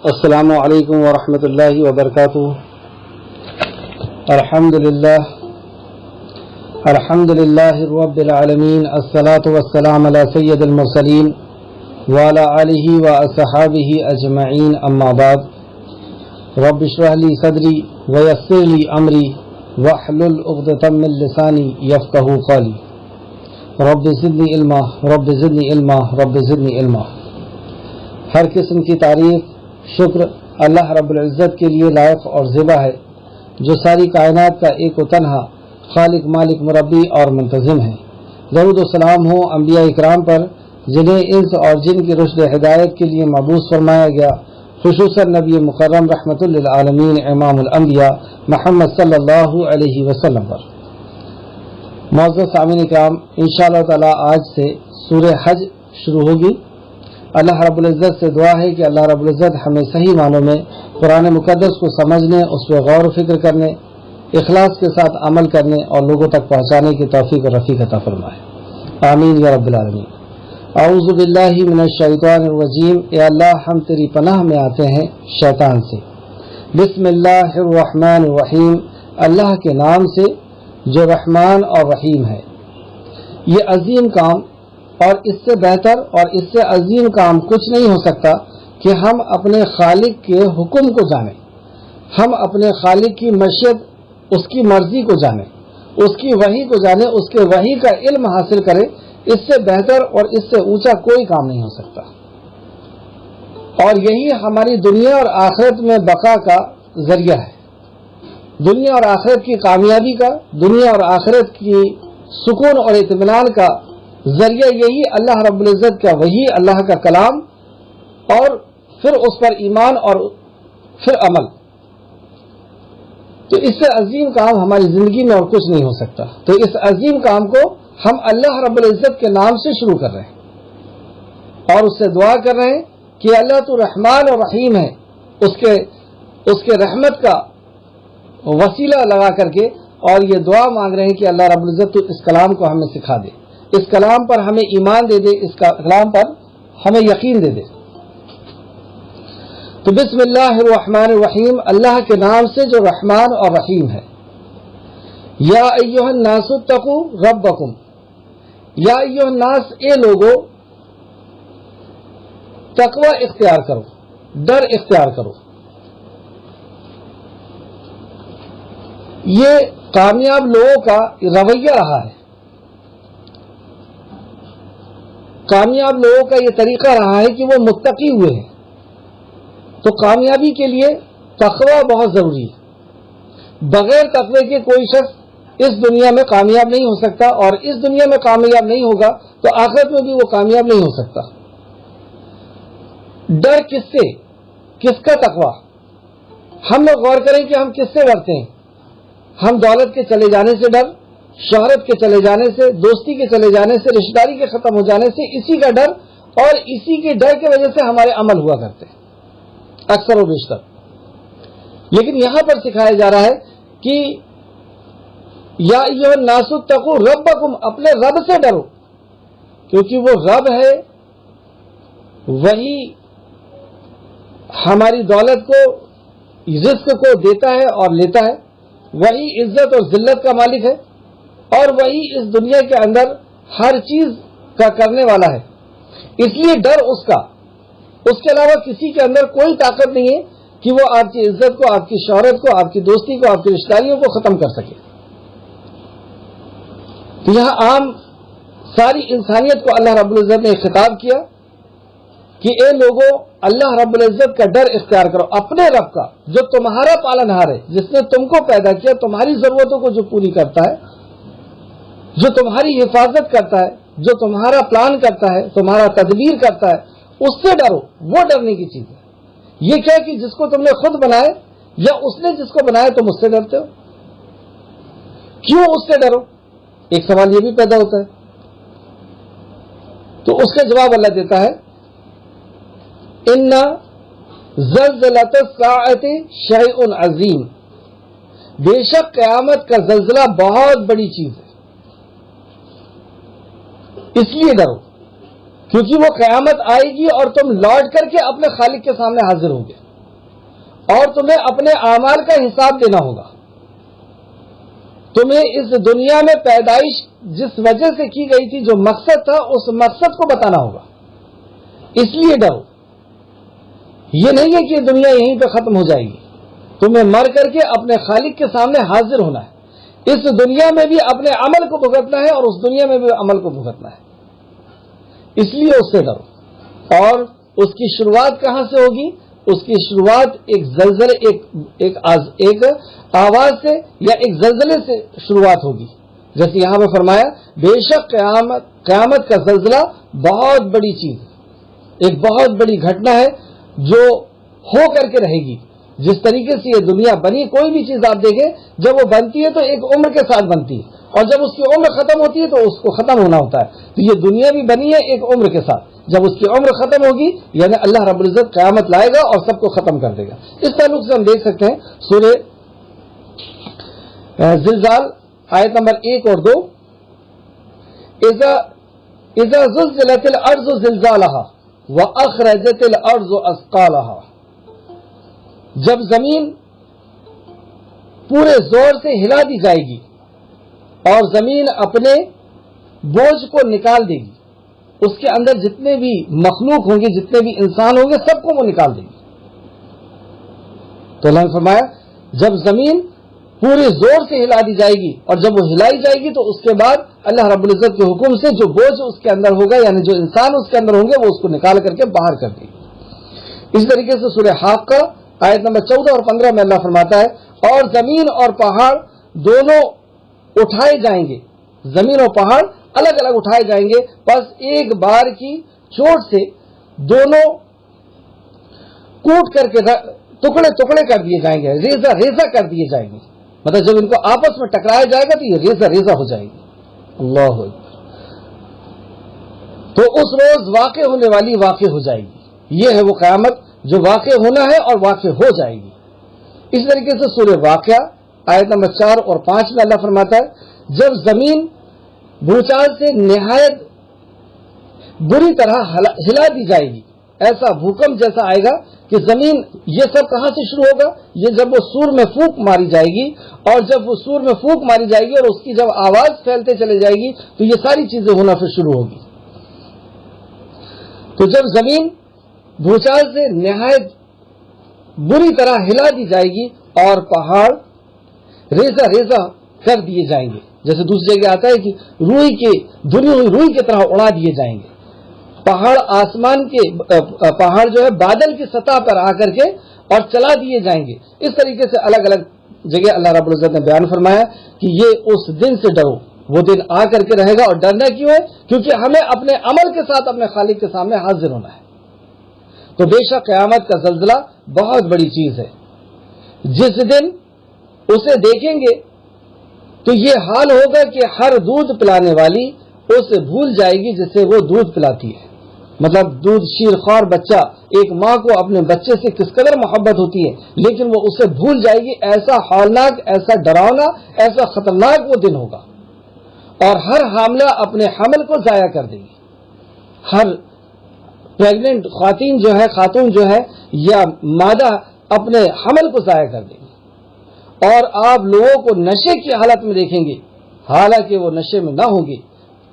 السلام علیکم ورحمۃ اللہ وبرکاتہ۔ الحمد للہ رب العالمین، الصلاۃ والسلام علی سید المرسلین وعلی آلہ واصحابہ اجمعین، اما بعد۔ رب اشرح لی صدری ویسر لی امری واحلل عقدۃ من لسانی یفقہوا قولی۔ رب زدنی علما، رب زدنی علما، رب زدنی علما۔ ہر قسم کی تعریف، شکر اللہ رب العزت کے لیے لائق اور زیبا ہے، جو ساری کائنات کا ایک و تنہا خالق، مالک، مربی اور منتظم ہے۔ درود و سلام ہو انبیاء اکرام پر، جنہیں انس اور جن کی رشد ہدایت کے لیے مبعوث فرمایا گیا، خصوصاً نبی مکرم رحمۃ للعالمین امام الانبیاء محمد صلی اللہ علیہ وسلم پر۔ معزز سامعین اکرام، انشاءاللہ تعالی آج سے سورہ حج شروع ہوگی۔ اللہ رب العزت سے دعا ہے کہ اللہ رب العزت ہمیں صحیح معنوں میں قرآن مقدس کو سمجھنے، اس پہ غور و فکر کرنے، اخلاص کے ساتھ عمل کرنے اور لوگوں تک پہنچانے کی توفیق اور رفیق عطا فرمائے، آمین یا رب العالمین۔ اعوذ باللہ من الشیطان الرجیم، اے اللہ ہم تیری پناہ میں آتے ہیں شیطان سے۔ بسم اللہ الرحمن الرحیم، اللہ کے نام سے جو رحمان اور رحیم ہے۔ یہ عظیم کام اور اس سے بہتر اور اس سے عظیم کام کچھ نہیں ہو سکتا کہ ہم اپنے خالق کے حکم کو جانیں، ہم اپنے خالق کی مشیت، اس کی مرضی کو جانیں، اس کی وحی کو جانیں، اس کے وحی کا علم حاصل کریں۔ اس سے بہتر اور اس سے اونچا کوئی کام نہیں ہو سکتا، اور یہی ہماری دنیا اور آخرت میں بقا کا ذریعہ ہے۔ دنیا اور آخرت کی کامیابی کا، دنیا اور آخرت کی سکون اور اطمینان کا ذریعہ یہی اللہ رب العزت کا وحی، اللہ کا کلام، اور پھر اس پر ایمان اور پھر عمل۔ تو اس سے عظیم کام ہماری زندگی میں اور کچھ نہیں ہو سکتا۔ تو اس عظیم کام کو ہم اللہ رب العزت کے نام سے شروع کر رہے ہیں اور اس سے دعا کر رہے ہیں کہ اللہ تو رحمان اور رحیم ہے، اس کے رحمت کا وسیلہ لگا کر کے، اور یہ دعا مانگ رہے ہیں کہ اللہ رب العزت تو اس کلام کو ہمیں سکھا دے، اس کلام پر ہمیں ایمان دے دے، اس کلام پر ہمیں یقین دے دے۔ تو بسم اللہ الرحمن الرحیم، اللہ کے نام سے جو رحمان اور رحیم ہے۔ یا ایھا الناس اتقوا ربکم، یا ایھا الناس، اے لوگو، تقوی اختیار کرو، ڈر اختیار کرو۔ یہ کامیاب لوگوں کا رویہ رہا ہے، کامیاب لوگوں کا یہ طریقہ رہا ہے کہ وہ متقی ہوئے ہیں۔ تو کامیابی کے لیے تقوی بہت ضروری ہے۔ بغیر تقوی کے کوئی شخص اس دنیا میں کامیاب نہیں ہو سکتا، اور اس دنیا میں کامیاب نہیں ہوگا تو آخرت میں بھی وہ کامیاب نہیں ہو سکتا۔ ڈر کس سے؟ کس کا تقوی؟ ہم لوگ غور کریں کہ ہم کس سے ڈرتے ہیں۔ ہم دولت کے چلے جانے سے ڈر، شہرت کے چلے جانے سے، دوستی کے چلے جانے سے، رشتہ داری کے ختم ہو جانے سے، اسی کا ڈر، اور اسی کے ڈر کی وجہ سے ہمارے عمل ہوا کرتے ہیں اکثر و بیشتر۔ لیکن یہاں پر سکھایا جا رہا ہے کہ یا ایھا الناس اتقوا ربکم، اپنے رب سے ڈرو، کیونکہ وہ رب ہے، وہی ہماری دولت کو، رزق کو دیتا ہے اور لیتا ہے، وہی عزت اور ذلت کا مالک ہے، اور وہی اس دنیا کے اندر ہر چیز کا کرنے والا ہے۔ اس لیے ڈر اس کا، اس کے علاوہ کسی کے اندر کوئی طاقت نہیں ہے کہ وہ آپ کی عزت کو، آپ کی شہرت کو، آپ کی دوستی کو، آپ کی رشتہ داریوں کو ختم کر سکے۔ تو یہاں عام ساری انسانیت کو اللہ رب العزت نے خطاب کیا کہ اے لوگوں، اللہ رب العزت کا ڈر اختیار کرو، اپنے رب کا جو تمہارا پالنہار ہے، جس نے تم کو پیدا کیا، تمہاری ضرورتوں کو جو پوری کرتا ہے، جو تمہاری حفاظت کرتا ہے، جو تمہارا پلان کرتا ہے، تمہارا تدبیر کرتا ہے، اس سے ڈرو۔ وہ ڈرنے کی چیز ہے۔ یہ کیا کہ جس کو تم نے خود بنائے یا اس نے جس کو بنایا تم اس سے ڈرتے ہو؟ کیوں اس سے ڈرو؟ ایک سوال یہ بھی پیدا ہوتا ہے۔ تو اس کا جواب اللہ دیتا ہے، ان زلزلۃ الساعۃ شیء عظیم، بے شک قیامت کا زلزلہ بہت بڑی چیز ہے، اس لیے ڈرو کیونکہ وہ قیامت آئے گی اور تم لوٹ کر کے اپنے خالق کے سامنے حاضر ہوگے۔ اور تمہیں اپنے اعمال کا حساب دینا ہوگا. تمہیں اس دنیا میں پیدائش جس وجہ سے کی گئی تھی، جو مقصد تھا، اس مقصد کو بتانا ہوگا. اس لیے ڈرو. یہ نہیں ہے کہ دنیا یہیں پہ ختم ہو جائے گی. تمہیں مر کر کے اپنے خالق کے سامنے حاضر ہونا ہے. اس دنیا میں بھی اپنے عمل کو بھگتنا ہے اور اس دنیا میں بھی عمل کو بھگتنا ہے. اس لیے اس سے ڈرو. اور اس کی شروعات کہاں سے ہوگی؟ اس کی شروعات ایک زلزلے ایک آواز سے یا ایک زلزلے سے شروعات ہوگی. جیسے یہاں پہ فرمایا بے شک قیامت کا زلزلہ بہت بڑی چیز، ایک بہت بڑی گھٹنا ہے جو ہو کر کے رہے گی. جس طریقے سے یہ دنیا بنی، کوئی بھی چیز آپ دیکھیں جب وہ بنتی ہے تو ایک عمر کے ساتھ بنتی ہے، اور جب اس کی عمر ختم ہوتی ہے تو اس کو ختم ہونا ہوتا ہے. تو یہ دنیا بھی بنی ہے ایک عمر کے ساتھ. جب اس کی عمر ختم ہوگی یعنی اللہ رب العزت قیامت لائے گا اور سب کو ختم کر دے گا. اس تعلق سے ہم دیکھ سکتے ہیں سورہ زلزال آیت نمبر 1 اور 2. اذا زلزلت الارض زلزالها واخرجت الارض اثقالها. جب زمین پورے زور سے ہلا دی جائے گی اور زمین اپنے بوجھ کو نکال دے گی، اس کے اندر جتنے بھی مخلوق ہوں گے، جتنے بھی انسان ہوں گے، سب کو وہ نکال دے گی. تو اللہ نے فرمایا جب زمین پورے زور سے ہلا دی جائے گی اور جب وہ ہلائی جائے گی تو اس کے بعد اللہ رب العزت کے حکم سے جو بوجھ اس کے اندر ہوگا، یعنی جو انسان اس کے اندر ہوں گے، وہ اس کو نکال کر کے باہر کر دے گی. اس طریقے سے سورہ حاقہ آیت نمبر 14 اور 15 میں اللہ فرماتا ہے اور زمین اور پہاڑ دونوں اٹھائے جائیں گے. زمین اور پہاڑ الگ الگ اٹھائے جائیں گے، بس ایک بار کی چوٹ سے دونوں کوٹ کر کے ٹکڑے ٹکڑے کر دیے جائیں گے، ریزہ ریزہ کر دیے جائیں گے. مطلب جب ان کو آپس میں ٹکرایا جائے گا تو یہ ریزہ ریزہ ہو جائے گی. اللہ اکبر. تو اس روز واقع ہونے والی واقع ہو جائے گی. یہ ہے وہ قیامت جو واقع ہونا ہے اور واقع ہو جائے گی. اس طریقے سے سورہ واقعہ آیت نمبر 4 اور 5 میں اللہ فرماتا ہے جب زمین بھوچال سے نہایت بری طرح ہلا دی جائے گی، ایسا بھوکمپ جیسا آئے گا کہ زمین، یہ سب کہاں سے شروع ہوگا؟ یہ جب وہ سور میں پھونک ماری جائے گی، اور جب وہ سور میں پھونک ماری جائے گی اور اس کی جب آواز پھیلتے چلے جائے گی تو یہ ساری چیزیں ہونا پھر شروع ہوگی. تو جب زمین بھوچال سے نہایت بری طرح ہلا دی جائے گی اور پہاڑ ریزہ ریزہ کر دیے جائیں گے، جیسے دوسری جگہ آتا ہے کہ روئی کی دھلی ہوئی روئی کی طرح اڑا دیے جائیں گے. پہاڑ آسمان کے پہاڑ جو ہے بادل کی سطح پر آ کر کے اور چلا دیے جائیں گے. اس طریقے سے الگ الگ جگہ اللہ رب العزت نے بیان فرمایا کہ یہ اس دن سے ڈرو. وہ دن آ کر کے رہے گا، اور ڈرنا کیوں ہے؟ کیونکہ ہمیں اپنے عمل کے ساتھ اپنے خالق کے سامنے حاضر ہونا ہے. تو بے شک قیامت کا زلزلہ بہت بڑی چیز ہے. جس دن اسے دیکھیں گے تو یہ حال ہوگا کہ ہر دودھ پلانے والی اسے بھول جائے گی جسے وہ دودھ پلاتی ہے. مطلب دودھ شیرخوار بچہ، ایک ماں کو اپنے بچے سے کس قدر محبت ہوتی ہے، لیکن وہ اسے بھول جائے گی. ایسا ہولناک، ایسا ڈراؤنا، ایسا خطرناک وہ دن ہوگا. اور ہر حاملہ اپنے حمل کو ضائع کر دے گی. ہر پریگننٹ خاتون جو ہے یا مادہ اپنے حمل کو ضائع کر دے گی. اور آپ لوگوں کو نشے کی حالت میں دیکھیں گے، حالانکہ وہ نشے میں نہ ہوں گے،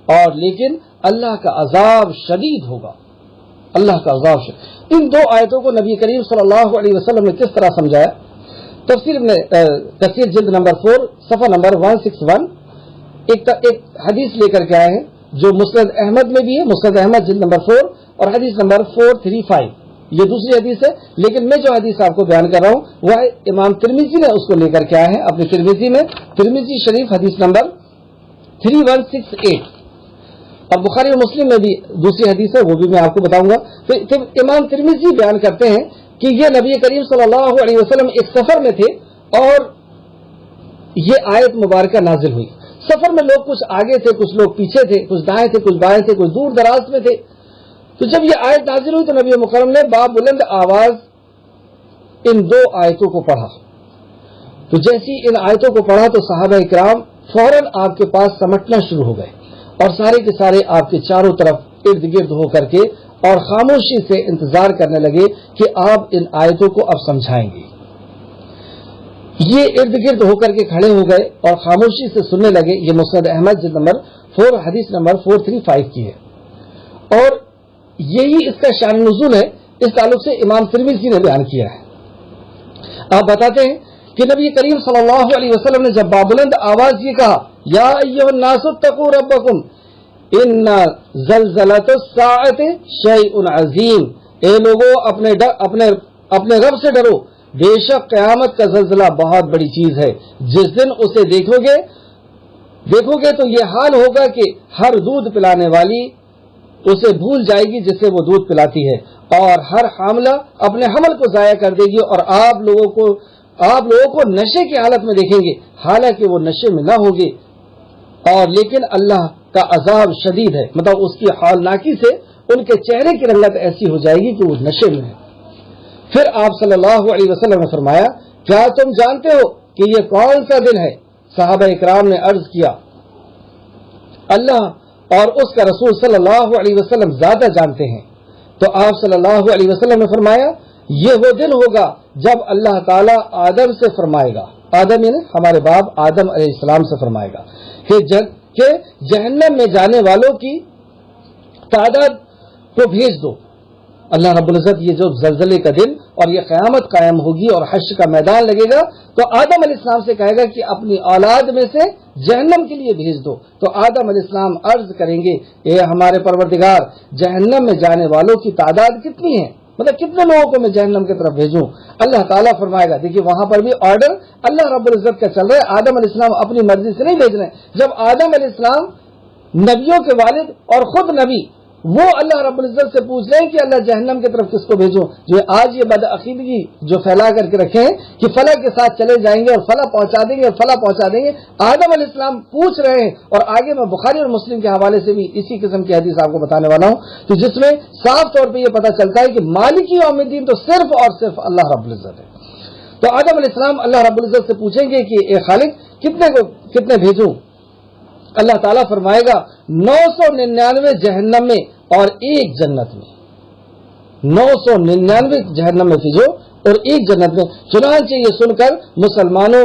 اور لیکن اللہ کا عذاب شدید ہوگا. اللہ کا عذاب شدید. ان دو آیتوں کو نبی کریم صلی اللہ علیہ وسلم نے کس طرح سمجھایا؟ تفسیر جلد نمبر 4 صفحہ نمبر 161 ایک حدیث لے کر کے آئے ہیں جو مسند احمد میں بھی ہے. مسند احمد جلد نمبر 4 اور حدیث نمبر 435. یہ دوسری حدیث ہے، لیکن میں جو حدیث آپ کو بیان کر رہا ہوں وہ ہے امام ترمذی نے اس کو لے کر کے آئے ہیں اپنے ترمذی میں. ترمذی شریف حدیث نمبر 3168. اور بخاری اور مسلم میں بھی دوسری حدیث ہے، وہ بھی میں آپ کو بتاؤں گا. پھر امام ترمذی بیان کرتے ہیں کہ یہ نبی کریم صلی اللہ علیہ وسلم ایک سفر میں تھے اور یہ آیت مبارکہ نازل ہوئی. سفر میں لوگ کچھ آگے تھے، کچھ لوگ پیچھے تھے، کچھ دائیں تھے، کچھ بائیں تھے، کچھ دور دراز میں تھے. تو جب یہ آیت نازل ہوئی تو نبی مکرم نے بلند آواز ان دو آیتوں کو پڑھا. تو جیسی ان آیتوں کو پڑھا تو صحابہ کرام فوراً آپ کے پاس سمٹنا شروع ہو گئے اور سارے کے سارے آپ کے چاروں طرف ارد گرد ہو کر کے اور خاموشی سے انتظار کرنے لگے کہ آپ ان آیتوں کو اب سمجھائیں گے. یہ ارد گرد ہو کر کے کھڑے ہو گئے اور خاموشی سے سننے لگے. یہ مسند احمد جلد نمبر 4 حدیث نمبر 435 کی ہے. اور یہی اس کا شان نزول ہے. اس تعلق سے امام ترمذی نے بیان کیا ہے. آپ بتاتے ہیں کہ نبی کریم صلی اللہ علیہ وسلم نے جب بابلند آواز یہ کہا یا ایھا الناس اتقوا ربکم ان زلزلۃ الساعۃ شیء عظیم، اے لوگوں اپنے رب سے ڈرو، بے شک قیامت کا زلزلہ بہت بڑی چیز ہے. جس دن اسے دیکھو گے تو یہ حال ہوگا کہ ہر دودھ پلانے والی اسے بھول جائے گی جسے وہ دودھ پلاتی ہے، اور ہر حاملہ اپنے حمل کو ضائع کر دے گی، اور آپ لوگوں کو نشے کی حالت میں دیکھیں گے حالانکہ وہ نشے میں نہ ہوگے. اور لیکن اللہ کا عذاب شدید ہے، مطلب اس کی ہولناکی سے ان کے چہرے کی رنگت ایسی ہو جائے گی کہ وہ نشے میں ہے. پھر آپ صلی اللہ علیہ وسلم نے فرمایا کیا تم جانتے ہو کہ یہ کون سا دن ہے؟ صحابہ اکرام نے عرض کیا اللہ اور اس کا رسول صلی اللہ علیہ وسلم زیادہ جانتے ہیں. تو آپ صلی اللہ علیہ وسلم نے فرمایا یہ وہ دن ہوگا جب اللہ تعالیٰ آدم سے فرمائے گا، آدم یعنی ہمارے باپ آدم علیہ السلام سے فرمائے گا کہ جہنم میں جانے والوں کی تعداد کو بھیج دو. اللہ رب العزت یہ جو زلزلے کا دن اور یہ قیامت قائم ہوگی اور حشر کا میدان لگے گا تو آدم علیہ السلام سے کہے گا کہ اپنی اولاد میں سے جہنم کے لیے بھیج دو. تو آدم علیہ السلام عرض کریں گے اے ہمارے پروردگار، جہنم میں جانے والوں کی تعداد کتنی ہے، مطلب کتنے لوگوں کو میں جہنم کی طرف بھیجوں؟ اللہ تعالیٰ فرمائے گا. دیکھیے وہاں پر بھی آرڈر اللہ رب العزت کا چل رہا ہے، آدم علیہ السلام اپنی مرضی سے نہیں بھیج رہے ہیں. جب آدم علیہ السلام نبیوں کے والد اور خود نبی، وہ اللہ رب العزت سے پوچھ رہے ہیں کہ اللہ جہنم کی طرف کس کو بھیجوں؟ جو آج یہ بدعقیدگی جو پھیلا کر کے رکھے ہیں کہ فلاں کے ساتھ چلے جائیں گے اور فلاں پہنچا دیں گے اور فلاں پہنچا دیں گے. آدم علیہ السلام پوچھ رہے ہیں. اور آگے میں بخاری اور مسلم کے حوالے سے بھی اسی قسم کی حدیث آپ کو بتانے والا ہوں کہ جس میں صاف طور پہ یہ پتہ چلتا ہے کہ مالک یوم الدین تو صرف اور صرف اللہ رب العزت ہے. تو آدم علیہ السلام اللہ رب العزت سے پوچھیں گے کہ اے خالق کتنے بھیجوں؟ اللہ تعالیٰ فرمائے گا 999 جہنم میں اور ایک جنت میں. 999 جہنم میں بھیجو اور ایک جنت میں. چنانچہ یہ سن کر مسلمانوں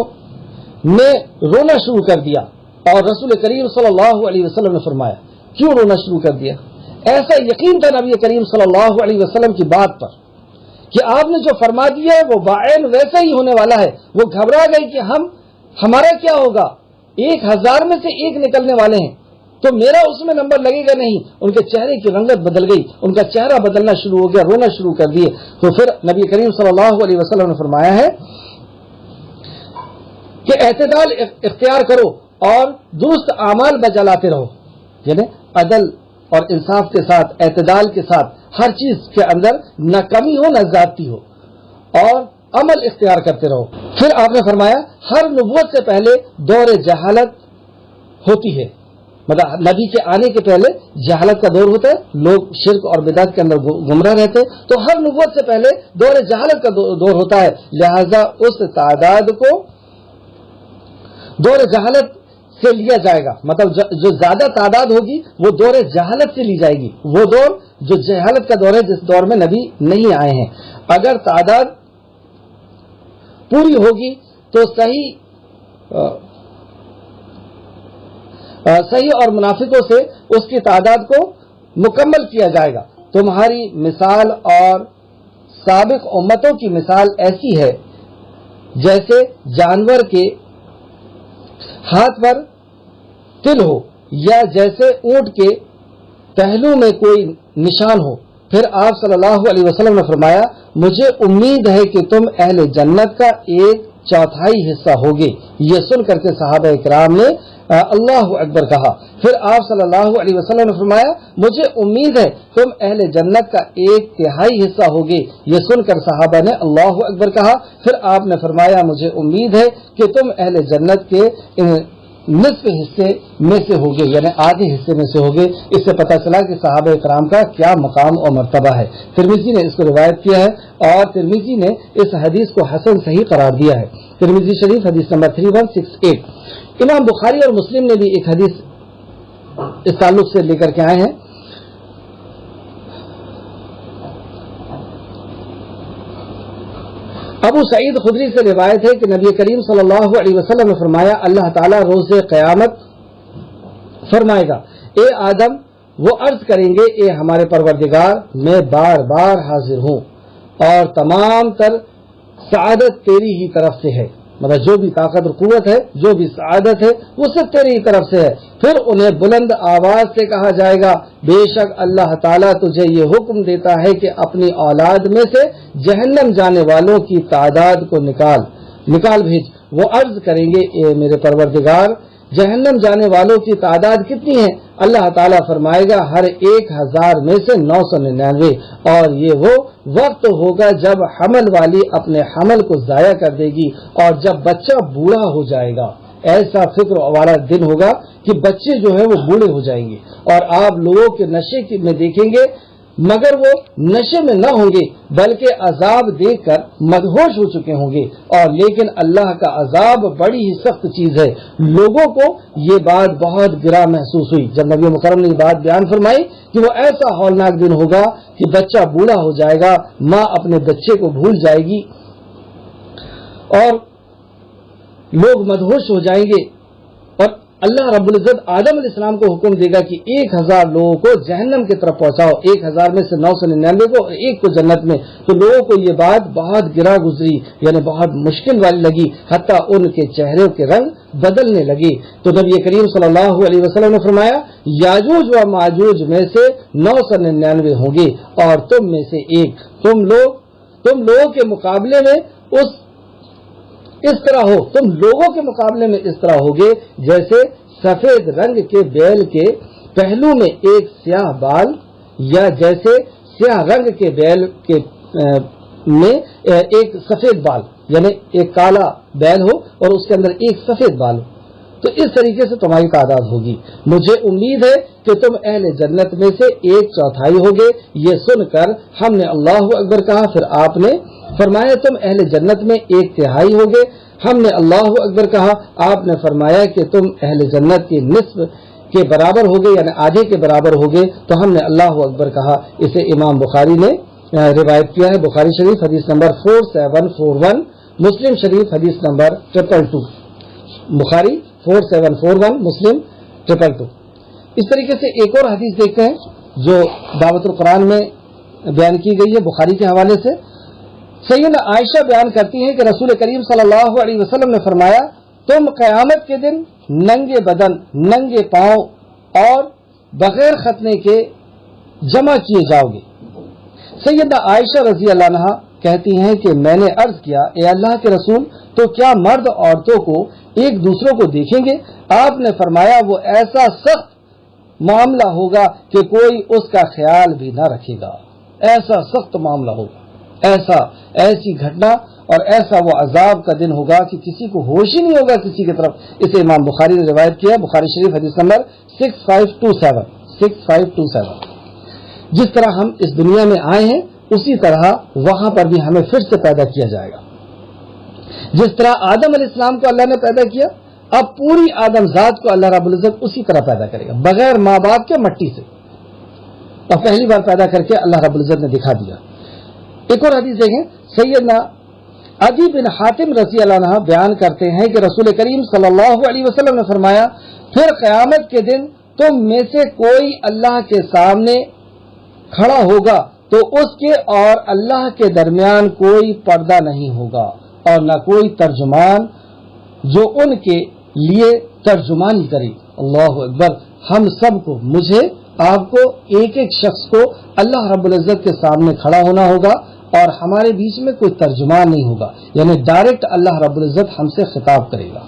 نے رونا شروع کر دیا اور رسول کریم صلی اللہ علیہ وسلم نے فرمایا کیوں رونا شروع کر دیا؟ ایسا یقین تھا نبی کریم صلی اللہ علیہ وسلم کی بات پر کہ آپ نے جو فرما دیا ہے وہ بعین ویسا ہی ہونے والا ہے. وہ گھبرا گئی کہ ہمارا کیا ہوگا؟ 1000 میں سے ایک نکلنے والے ہیں تو میرا اس میں نمبر لگے گا نہیں. ان کے چہرے کی رنگت بدل گئی، ان کا چہرہ بدلنا شروع ہو گیا، رونا شروع کر دیے. تو پھر نبی کریم صلی اللہ علیہ وسلم نے فرمایا ہے کہ اعتدال اختیار کرو اور درست اعمال بجالاتے رہو، یعنی عدل اور انصاف کے ساتھ، اعتدال کے ساتھ، ہر چیز کے اندر نہ کمی ہو نہ زیادتی ہو، اور عمل اختیار کرتے رہو. پھر آپ نے فرمایا ہر نبوت سے پہلے دور جہالت ہوتی ہے، مطلب نبی کے آنے کے پہلے جہالت کا دور ہوتا ہے، لوگ شرک اور بدعت کے اندر گمراہ رہتے، تو ہر نبوت سے پہلے دور جہالت کا دور ہوتا ہے. لہذا اس تعداد کو دور جہالت سے لیا جائے گا، مطلب جو زیادہ تعداد ہوگی وہ دور جہالت سے لی جائے گی، وہ دور جو جہالت کا دور ہے جس دور میں نبی نہیں آئے ہیں. اگر تعداد پوری ہوگی تو صحیح اور منافقوں سے اس کی تعداد کو مکمل کیا جائے گا. تمہاری مثال اور سابق امتوں کی مثال ایسی ہے جیسے جانور کے ہاتھ پر تل ہو یا جیسے اونٹ کے پہلو میں کوئی نشان ہو. پھر آپ صلی اللہ علیہ وسلم نے فرمایا مجھے امید ہے کہ تم اہل جنت کا 1/4 حصہ ہوگے. یہ سن کر کے صحابہ اکرام نے اللہ اکبر کہا. پھر آپ صلی اللہ علیہ وسلم نے فرمایا مجھے امید ہے تم اہل جنت کا 1/3 حصہ ہوگے. یہ سن کر صحابہ نے اللہ اکبر کہا. پھر آپ نے فرمایا مجھے امید ہے کہ تم اہل جنت کے نصف حصے میں سے ہوگے، یعنی آدھے حصے میں سے ہوگے. اس سے پتہ چلا کہ صحابہ کرام کا کیا مقام اور مرتبہ ہے. ترمذی نے اس کو روایت کیا ہے اور ترمذی نے اس حدیث کو حسن صحیح قرار دیا ہے. ترمذی شریف حدیث نمبر 3168. امام بخاری اور مسلم نے بھی ایک حدیث اس تعلق سے لے کر کے آئے ہیں. ابو سعید خدری سے روایت ہے کہ نبی کریم صلی اللہ علیہ وسلم نے فرمایا اللہ تعالیٰ روز قیامت فرمائے گا اے آدم، وہ عرض کریں گے اے ہمارے پروردگار میں بار بار حاضر ہوں اور تمام تر سعادت تیری ہی طرف سے ہے، مطلب جو بھی طاقت اور قوت ہے، جو بھی سعادت ہے وہ سب تیری ہی طرف سے ہے۔ پھر انہیں بلند آواز سے کہا جائے گا بے شک اللہ تعالیٰ تجھے یہ حکم دیتا ہے کہ اپنی اولاد میں سے جہنم جانے والوں کی تعداد کو نکال بھیج۔ وہ عرض کریں گے اے میرے پروردگار جہنم جانے والوں کی تعداد کتنی ہے؟ اللہ تعالیٰ فرمائے گا ہر 1000 میں سے 999، اور یہ وہ وقت ہوگا جب حمل والی اپنے حمل کو ضائع کر دے گی اور جب بچہ بوڑھا ہو جائے گا۔ ایسا فکر والا دن ہوگا کہ بچے جو ہیں وہ بوڑھے ہو جائیں گے، اور آپ لوگوں کے نشے میں دیکھیں گے مگر وہ نشے میں نہ ہوں گے بلکہ عذاب دیکھ کر مدہوش ہو چکے ہوں گے، اور لیکن اللہ کا عذاب بڑی ہی سخت چیز ہے۔ لوگوں کو یہ بات بہت گرا محسوس ہوئی جب نبی مکرم نے یہ بات بیان فرمائی کہ وہ ایسا ہولناک دن ہوگا کہ بچہ بوڑھا ہو جائے گا، ماں اپنے بچے کو بھول جائے گی اور لوگ مدہوش ہو جائیں گے، اور اللہ رب العزت آدم علیہ السلام کو حکم دے گا کہ 1000 لوگوں کو جہنم کی طرف پہنچاؤ، 1000 میں سے 999 کو، ایک کو جنت میں۔ تو لوگوں کو یہ بات بہت گرا گزری، یعنی بہت مشکل والی لگی، حتیٰ ان کے چہرے کے رنگ بدلنے لگے۔ تو نبی کریم صلی اللہ علیہ وسلم نے فرمایا یاجوج و ماجوج میں سے 999 ہوں گے اور تم میں سے ایک، تم لوگوں کے مقابلے میں اس طرح ہو، تم لوگوں کے مقابلے میں اس طرح ہوگے جیسے سفید رنگ کے بیل کے پہلو میں ایک سیاہ بال، یا جیسے سیاہ رنگ کے بیل کے میں ایک سفید بال، یعنی ایک کالا بیل ہو اور اس کے اندر ایک سفید بال ہو، تو اس طریقے سے تمہاری تعداد ہوگی۔ مجھے امید ہے کہ تم اہل جنت میں سے 1/4 ہوگے۔ یہ سن کر ہم نے اللہ اکبر کہا، پھر آپ نے فرمایا تم اہل جنت میں 1/3 ہوگے۔ ہم نے اللہ اکبر کہا، آپ نے فرمایا کہ تم اہل جنت کے نصف کے برابر ہوگے، یعنی آدھے کے برابر ہوگے، تو ہم نے اللہ اکبر کہا۔ اسے امام بخاری نے روایت کیا ہے، بخاری شریف حدیث نمبر 4741، مسلم شریف حدیث نمبر 222، بخاری 4741، مسلم 222۔ اس طریقے سے ایک اور حدیث دیکھتے ہیں جو دعوت القرآن میں بیان کی گئی ہے بخاری کے حوالے سے۔ سیدنا عائشہ بیان کرتی ہیں کہ رسول کریم صلی اللہ علیہ وسلم نے فرمایا تم قیامت کے دن ننگے بدن، ننگے پاؤں اور بغیر ختنے کے جمع کیے جاؤ گے۔ سیدنا عائشہ رضی اللہ عنہا کہتی ہیں کہ میں نے عرض کیا اے اللہ کے رسول، تو کیا مرد عورتوں کو ایک دوسروں کو دیکھیں گے؟ آپ نے فرمایا وہ ایسا سخت معاملہ ہوگا کہ کوئی اس کا خیال بھی نہ رکھے گا۔ ایسا سخت معاملہ ہوگا، ایسی گھٹنا اور ایسا وہ عذاب کا دن ہوگا کہ کسی کو ہوش ہی نہیں ہوگا کسی کی طرف۔ اسے امام بخاری نے روایت کیا، بخاری شریف حدیث نمبر 6527۔ جس طرح ہم اس دنیا میں آئے ہیں اسی طرح وہاں پر بھی ہمیں پھر سے پیدا کیا جائے گا۔ جس طرح آدم علیہ السلام کو اللہ نے پیدا کیا، اب پوری آدم ذات کو اللہ رب العزت اسی طرح پیدا کرے گا، بغیر ماں باپ کے مٹی سے، اور پہلی بار پیدا کر کے اللہ رب العزت نے دکھا دیا۔ ایک اور حدیث دیکھیں، سیدنا عدی بن حاتم رضی اللہ عنہ بیان کرتے ہیں کہ رسول کریم صلی اللہ علیہ وسلم نے فرمایا پھر قیامت کے دن تم میں سے کوئی اللہ کے سامنے کھڑا ہوگا تو اس کے اور اللہ کے درمیان کوئی پردہ نہیں ہوگا اور نہ کوئی ترجمان جو ان کے لیے ترجمانی کرے۔ اللہ اکبر! ہم سب کو، مجھے، آپ کو، ایک ایک شخص کو اللہ رب العزت کے سامنے کھڑا ہونا ہوگا اور ہمارے بیچ میں کوئی ترجمان نہیں ہوگا، یعنی ڈائریکٹ اللہ رب العزت ہم سے خطاب کرے گا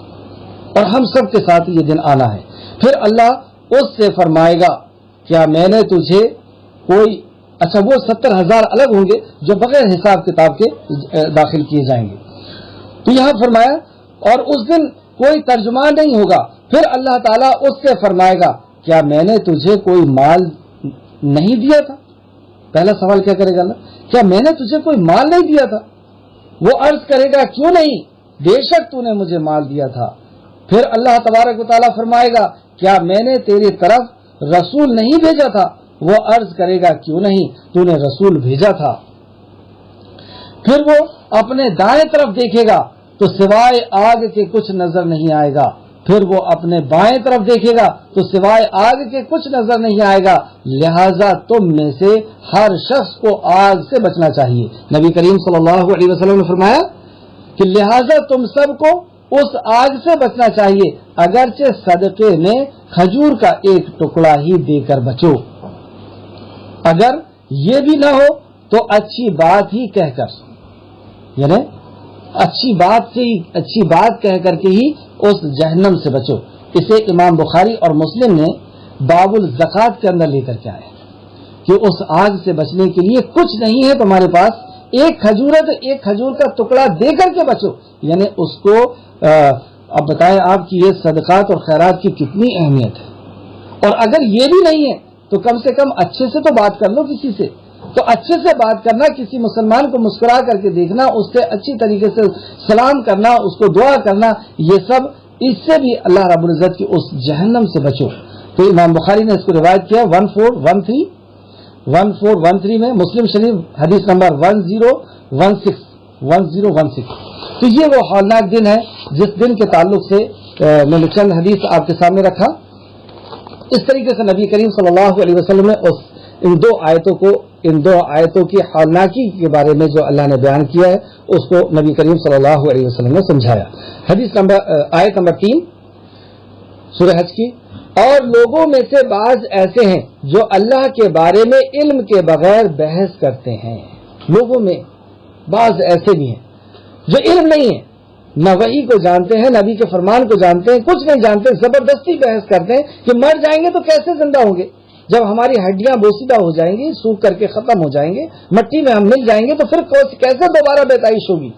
اور ہم سب کے ساتھ یہ دن آنا ہے۔ پھر اللہ اس سے فرمائے گا کیا میں نے تجھے کوئی، اچھا وہ 70,000 الگ ہوں گے جو بغیر حساب کتاب کے داخل کیے جائیں گے۔ تو یہاں فرمایا اور اس دن کوئی ترجمان نہیں ہوگا۔ پھر اللہ تعالیٰ اس سے فرمائے گا کیا میں نے تجھے کوئی مال نہیں دیا تھا؟ پہلا سوال کیا کرے گا اللہ؟ کیا میں نے تجھے کوئی مال نہیں دیا تھا؟ وہ عرض کرے گا کیوں نہیں، بے شک تو نے مجھے مال دیا تھا۔ پھر اللہ تبارک و تعالیٰ فرمائے گا کیا میں نے تیری طرف رسول نہیں بھیجا تھا؟ وہ عرض کرے گا کیوں نہیں، تو نے رسول بھیجا تھا۔ پھر وہ اپنے دائیں طرف دیکھے گا تو سوائے آگ کے کچھ نظر نہیں آئے گا، پھر وہ اپنے بائیں طرف دیکھے گا تو سوائے آگ کے کچھ نظر نہیں آئے گا، لہذا تم میں سے ہر شخص کو آگ سے بچنا چاہیے۔ نبی کریم صلی اللہ علیہ وسلم نے فرمایا کہ لہذا تم سب کو اس آگ سے بچنا چاہیے، اگرچہ صدقے میں کھجور کا ایک ٹکڑا ہی دے کر بچو، اگر یہ بھی نہ ہو تو اچھی بات ہی کہہ کر، یعنی اچھی بات کہہ کر کے ہی اس جہنم سے بچو۔ اسے امام بخاری اور مسلم نے باب الزکات کے اندر لے کر کے آئے کہ اس آگ سے بچنے کے لیے کچھ نہیں ہے تمہارے پاس، ایک کھجور ہے تو ایک کھجور کا ٹکڑا دے کر کے بچو، یعنی اس کو اب بتائیں آپ کی یہ صدقات اور خیرات کی کتنی اہمیت ہے۔ اور اگر یہ بھی نہیں ہے تو کم سے کم اچھے سے تو بات کر لو کسی سے، تو اچھے سے بات کرنا، کسی مسلمان کو مسکرا کر کے دیکھنا، اس سے اچھی طریقے سے سلام کرنا، اس کو دعا کرنا، یہ سب اس سے بھی اللہ رب العزت کی اس جہنم سے بچو۔ تو امام بخاری نے اس کو روایت کیا 1413 میں، مسلم شریف حدیث نمبر 1016۔ تو یہ وہ ہولناک دن ہے جس دن کے تعلق سے میں نے چند حدیث آپ کے سامنے رکھا۔ اس طریقے سے نبی کریم صلی اللہ علیہ وسلم نے ان دو آیتوں کی ہولناکی کے بارے میں جو اللہ نے بیان کیا ہے اس کو نبی کریم صلی اللہ علیہ وسلم نے سمجھایا۔ آیت نمبر 3 سورہ حج کی، اور لوگوں میں سے بعض ایسے ہیں جو اللہ کے بارے میں علم کے بغیر بحث کرتے ہیں۔ لوگوں میں بعض ایسے بھی ہیں جو علم نہیں ہے، نہ وحی کو جانتے ہیں، نبی کے فرمان کو جانتے ہیں، کچھ نہیں جانتے، زبردستی بحث کرتے ہیں کہ مر جائیں گے تو کیسے زندہ ہوں گے، جب ہماری ہڈیاں بوسیدہ ہو جائیں گی، سوکھ کر کے ختم ہو جائیں گے، مٹی میں ہم مل جائیں گے تو پھر کیسے دوبارہ پیدائش ہوگی۔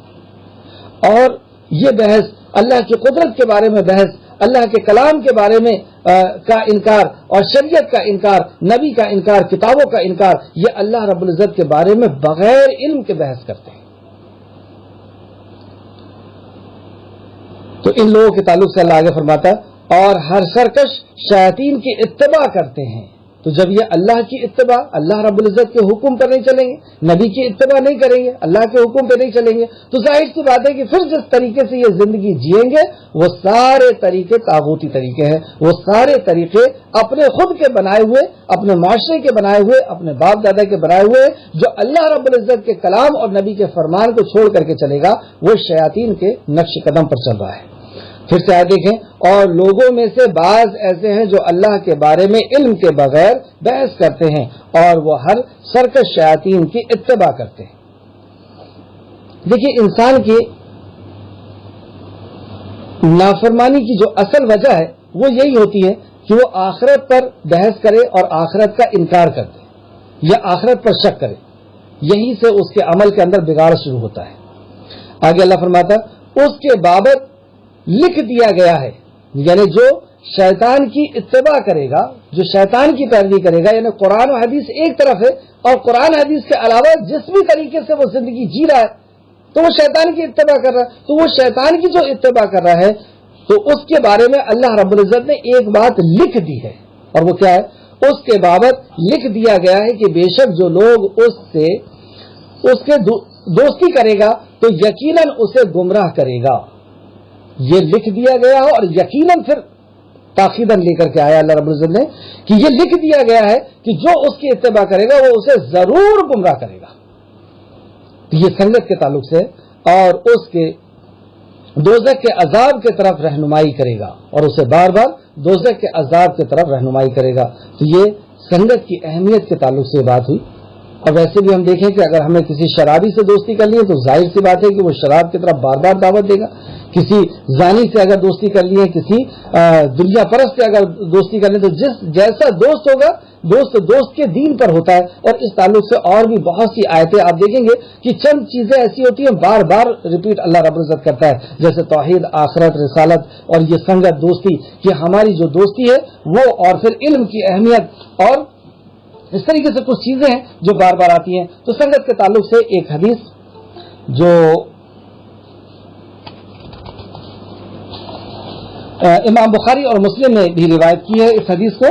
اور یہ بحث، اللہ کی قدرت کے بارے میں بحث، اللہ کے کلام کے بارے میں کا انکار اور شریعت کا انکار، نبی کا انکار، کتابوں کا انکار، یہ اللہ رب العزت کے بارے میں بغیر علم کے بحث کرتے ہیں۔ تو ان لوگوں کے تعلق سے اللہ آگے فرماتا ہے اور ہر سرکش شیاطین کی اتباع کرتے ہیں۔ تو جب یہ اللہ کی اتباع، اللہ رب العزت کے حکم پر نہیں چلیں گے، نبی کی اتباع نہیں کریں گے، اللہ کے حکم پہ نہیں چلیں گے، تو ظاہر سی بات ہے کہ پھر جس طریقے سے یہ زندگی جئیں گے وہ سارے طریقے طاغوتی طریقے ہیں، وہ سارے طریقے اپنے خود کے بنائے ہوئے، اپنے معاشرے کے بنائے ہوئے، اپنے باپ دادا کے بنائے ہوئے، جو اللہ رب العزت کے کلام اور نبی کے فرمان کو چھوڑ کر کے چلے گا وہ شیاطین کے نقش قدم پر چل رہا ہے۔ پھر سے دیکھیں، اور لوگوں میں سے بعض ایسے ہیں جو اللہ کے بارے میں علم کے بغیر بحث کرتے ہیں اور وہ ہر سرکش شیاطین کی اتباع کرتے ہیں۔ دیکھیے، انسان کی نافرمانی کی جو اصل وجہ ہے وہ یہی ہوتی ہے کہ وہ آخرت پر بحث کرے اور آخرت کا انکار کر دے یا آخرت پر شک کرے، یہیں سے اس کے عمل کے اندر بگاڑ شروع ہوتا ہے۔ آگے اللہ فرماتا ہے اس کے بابت لکھ دیا گیا ہے، یعنی جو شیطان کی اتباع کرے گا، جو شیطان کی پیروی کرے گا، یعنی قرآن و حدیث ایک طرف ہے اور قرآن حدیث کے علاوہ جس بھی طریقے سے وہ زندگی جی رہا ہے تو وہ شیطان کی اتباع کر رہا ہے۔ تو وہ شیطان کی جو اتباع کر رہا ہے تو اس کے بارے میں اللہ رب العزت نے ایک بات لکھ دی ہے، اور وہ کیا ہے؟ اس کے بابت لکھ دیا گیا ہے کہ بے شک جو لوگ اس کے دوستی کرے گا تو یقیناً اسے گمراہ کرے گا۔ یہ لکھ دیا گیا ہے اور یقیناً پھر تاخیراً لے کر کے آیا اللہ رب العزت نے کہ یہ لکھ دیا گیا ہے کہ جو اس کی اتباع کرے گا وہ اسے ضرور گمراہ کرے گا۔ یہ سنگت کے تعلق سے، اور اس کے دوزخ کے عذاب کی طرف رہنمائی کرے گا اور اسے بار بار دوزخ کے عذاب کی طرف رہنمائی کرے گا۔ تو یہ سنگت کی اہمیت کے تعلق سے بات ہوئی۔ اور ویسے بھی ہم دیکھیں کہ اگر ہمیں کسی شرابی سے دوستی کرنی ہے تو ظاہر سی بات ہے کہ وہ شراب کی طرف بار بار دعوت دے گا۔ کسی زانی سے اگر دوستی کرنی ہے، کسی دنیا پرست سے اگر دوستی کرنی ہے تو جیسا دوست ہوگا، دوست کے دین پر ہوتا ہے۔ اور اس تعلق سے اور بھی بہت سی آیتیں آپ دیکھیں گے کہ چند چیزیں ایسی ہوتی ہیں بار بار ریپیٹ اللہ رب العزت کرتا ہے، جیسے توحید، آخرت، رسالت اور یہ سنگت، دوستی، کہ ہماری جو دوستی ہے وہ، اور پھر علم کی اہمیت، اور اس طریقے سے کچھ چیزیں ہیں جو بار بار آتی ہیں۔ تو سنگت کے تعلق سے ایک حدیث جو امام بخاری اور مسلم نے بھی روایت کی ہے، اس حدیث کو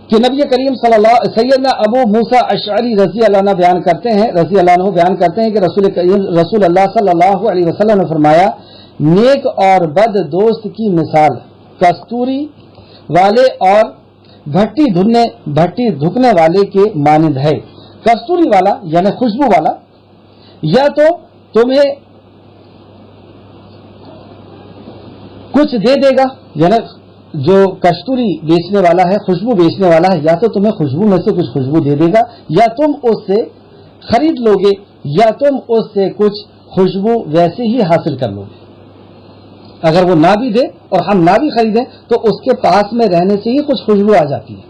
کہ نبی کریم صلی اللہ سیدنا ابو موسیٰ اشعری رضی اللہ عنہ بیان کرتے ہیں کہ رسول اللہ صلی اللہ علیہ وسلم نے فرمایا نیک اور بد دوست کی مثال کستوری والے اور بھٹی دھکنے والے کے مانند ہے. کستوری والا یعنی خوشبو والا یا تو تمہیں کچھ دے دے گا، یعنی جو کستوری بیچنے والا ہے، خوشبو بیچنے والا ہے، یا تو تمہیں خوشبو میں سے کچھ خوشبو دے دے گا یا تم اس سے خرید لو گے یا تم اس سے کچھ خوشبو ویسے ہی حاصل کر لو گے. اگر وہ نہ بھی دے اور ہم نہ بھی خریدیں تو اس کے پاس میں رہنے سے ہی کچھ خوشبو آ جاتی ہے.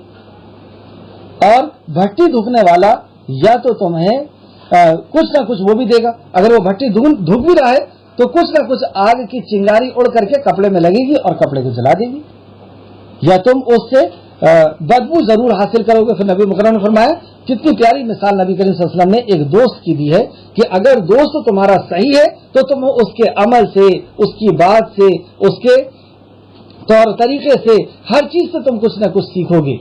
اور بھٹی دھکنے والا یا تو تمہیں کچھ نہ کچھ وہ بھی دے گا، اگر وہ بھٹی دھک بھی رہا ہے تو کچھ نہ کچھ آگ کی چنگاری اڑ کر کے کپڑے میں لگے گی اور کپڑے کو جلا دے گی، یا تم اس سے بدبو ضرور حاصل کرو گے. پھر نبی مکرم نے فرمایا، کتنی پیاری مثال نبی کریم صلی اللہ علیہ وسلم نے ایک دوست کی دی ہے کہ اگر دوست تمہارا صحیح ہے تو تم اس کے عمل سے، اس کی بات سے، اس کے طور طریقے سے، ہر چیز سے تم کچھ نہ کچھ سیکھو گے.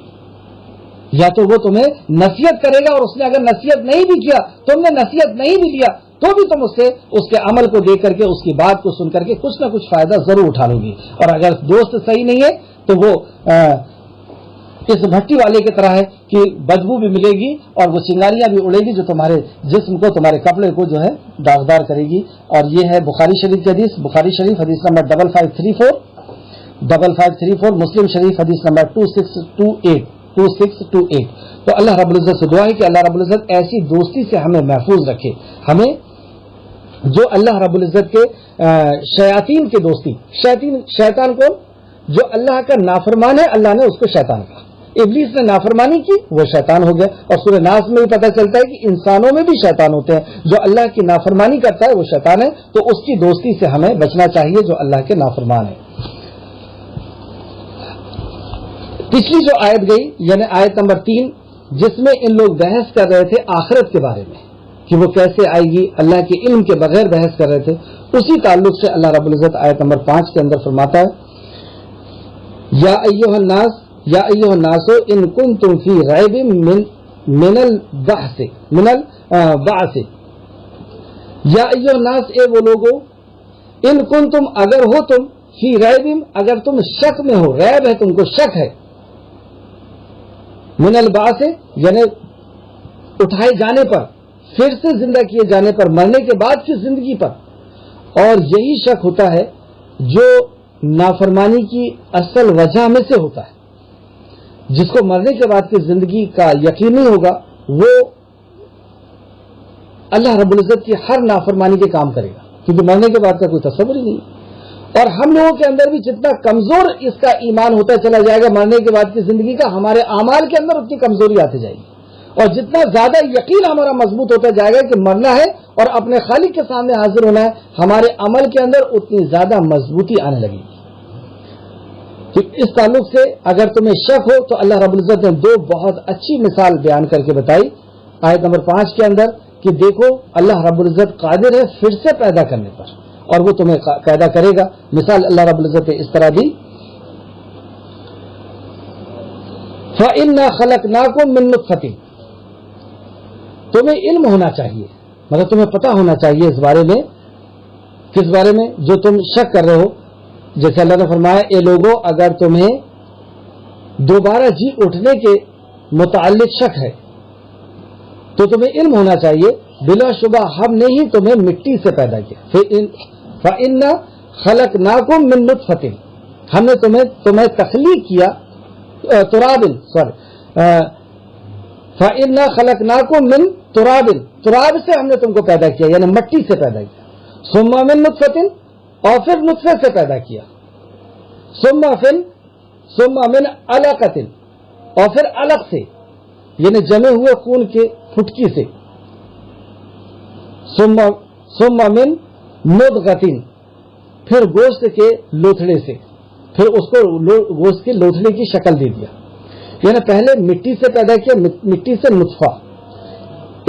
یا تو وہ تمہیں نصیحت کرے گا اور اس نے اگر نصیحت نہیں بھی کیا، تم نے نصیحت نہیں بھی لیا تو بھی تم اس سے اس کے عمل کو دیکھ کر کے، اس کی بات کو سن کر کے کچھ نہ کچھ فائدہ ضرور اٹھا لو گی. اور اگر دوست صحیح نہیں ہے تو وہ اس بھٹی والے کی طرح ہے کہ بدبو بھی ملے گی اور وہ چنگاریاں بھی اڑے گی جو تمہارے جسم کو، تمہارے کپڑے کو جو ہے داغدار کرے گی. اور یہ ہے بخاری شریف کی حدیث، بخاری شریف حدیث نمبر 5534 مسلم شریف حدیث نمبر 2628. تو اللہ رب العزت سے دعا ہے کہ اللہ رب العزت ایسی دوستی سے ہمیں محفوظ رکھے. ہمیں جو اللہ رب العزت کے شیاطین کی دوستی، شیطان کو جو اللہ کا نافرمان ہے، اللہ نے اس کو شیطان کہا. ابلیس نے نافرمانی کی، وہ شیطان ہو گیا. اور سورہ ناس میں بھی پتہ چلتا ہے کہ انسانوں میں بھی شیطان ہوتے ہیں. جو اللہ کی نافرمانی کرتا ہے وہ شیطان ہے. تو اس کی دوستی سے ہمیں بچنا چاہیے جو اللہ کے نافرمان ہے. پچھلی جو آیت گئی یعنی آیت نمبر 3، جس میں ان لوگ بحث کر رہے تھے آخرت کے بارے میں کہ وہ کیسے آئے گی، اللہ کے علم کے بغیر بحث کر رہے تھے، اسی تعلق سے اللہ رب العزت آیت نمبر 5 کے اندر فرماتا ہے، یا ایھا الناس ان کنتم فی ریب من البعث یا ایھا الناس، اے وہ لوگو، ان کنتم، اگر ہو تم، فی ریب، اگر تم شک میں ہو، ریب ہے تم کو شک ہے، من البعث یعنی اٹھائے جانے پر، پھر سے زندہ کیے جانے پر، مرنے کے بعد کی زندگی پر. اور یہی شک ہوتا ہے جو نافرمانی کی اصل وجہ میں سے ہوتا ہے. جس کو مرنے کے بعد کی زندگی کا یقین نہیں ہوگا وہ اللہ رب العزت کی ہر نافرمانی کے کام کرے گا، کیونکہ مرنے کے بعد کا کوئی تصور ہی نہیں. اور ہم لوگوں کے اندر بھی جتنا کمزور اس کا ایمان ہوتا چلا جائے گا مرنے کے بعد کی زندگی کا، ہمارے اعمال کے اندر اتنی کمزوری آتی جائے گی. اور جتنا زیادہ یقین ہمارا مضبوط ہوتا جائے گا کہ مرنا ہے اور اپنے خالق کے سامنے حاضر ہونا ہے، ہمارے عمل کے اندر اتنی زیادہ مضبوطی آنے لگے گی. اس تعلق سے اگر تمہیں شک ہو تو اللہ رب العزت نے 2 بہت اچھی مثال بیان کر کے بتائی آیت نمبر 5 کے اندر کہ دیکھو اللہ رب العزت قادر ہے پھر سے پیدا کرنے پر، اور وہ تمہیں پیدا کرے گا. مثال اللہ رب العزت نے اس طرح دی، فَإِنَّا خَلَقْنَاكُم مِّن نُطْفَةٍ، تمہیں علم ہونا چاہیے، مطلب تمہیں پتہ ہونا چاہیے اس بارے میں. کس بارے میں؟ جو تم شک کر رہے ہو. جیسے اللہ نے فرمایا، اے لوگوں، اگر تمہیں دوبارہ جی اٹھنے کے متعلق شک ہے تو تمہیں علم ہونا چاہیے، بلا شبہ ہم نے ہی تمہیں مٹی سے پیدا کیا. فَإِنَّا خَلَقْنَاكُم مِّن نُطْفَةٍ، ہم نے تمہیں تخلیق کیا فَإِنَّا خَلَقْنَاكُم مِّن تُرَابٍ، تراب سے ہم نے تم کو پیدا کیا یعنی مٹی سے پیدا کیا. ثُمَّ مِن نُطْفَةٍ، اور پھر نطفے سے پیدا کیا. ثُمَّ مِن عَلَقَةٍ، اور پھر علق سے یعنی جمے ہوئے خون کے پھٹکی سے. ثُمَّ مِن مُضْغَةٍ، پھر گوشت کے لوتھڑے سے، پھر اس کو گوشت کے لوتھڑے کی شکل دے دیا. یعنی پہلے مٹی سے پیدا کیا، مٹی سے نطفہ.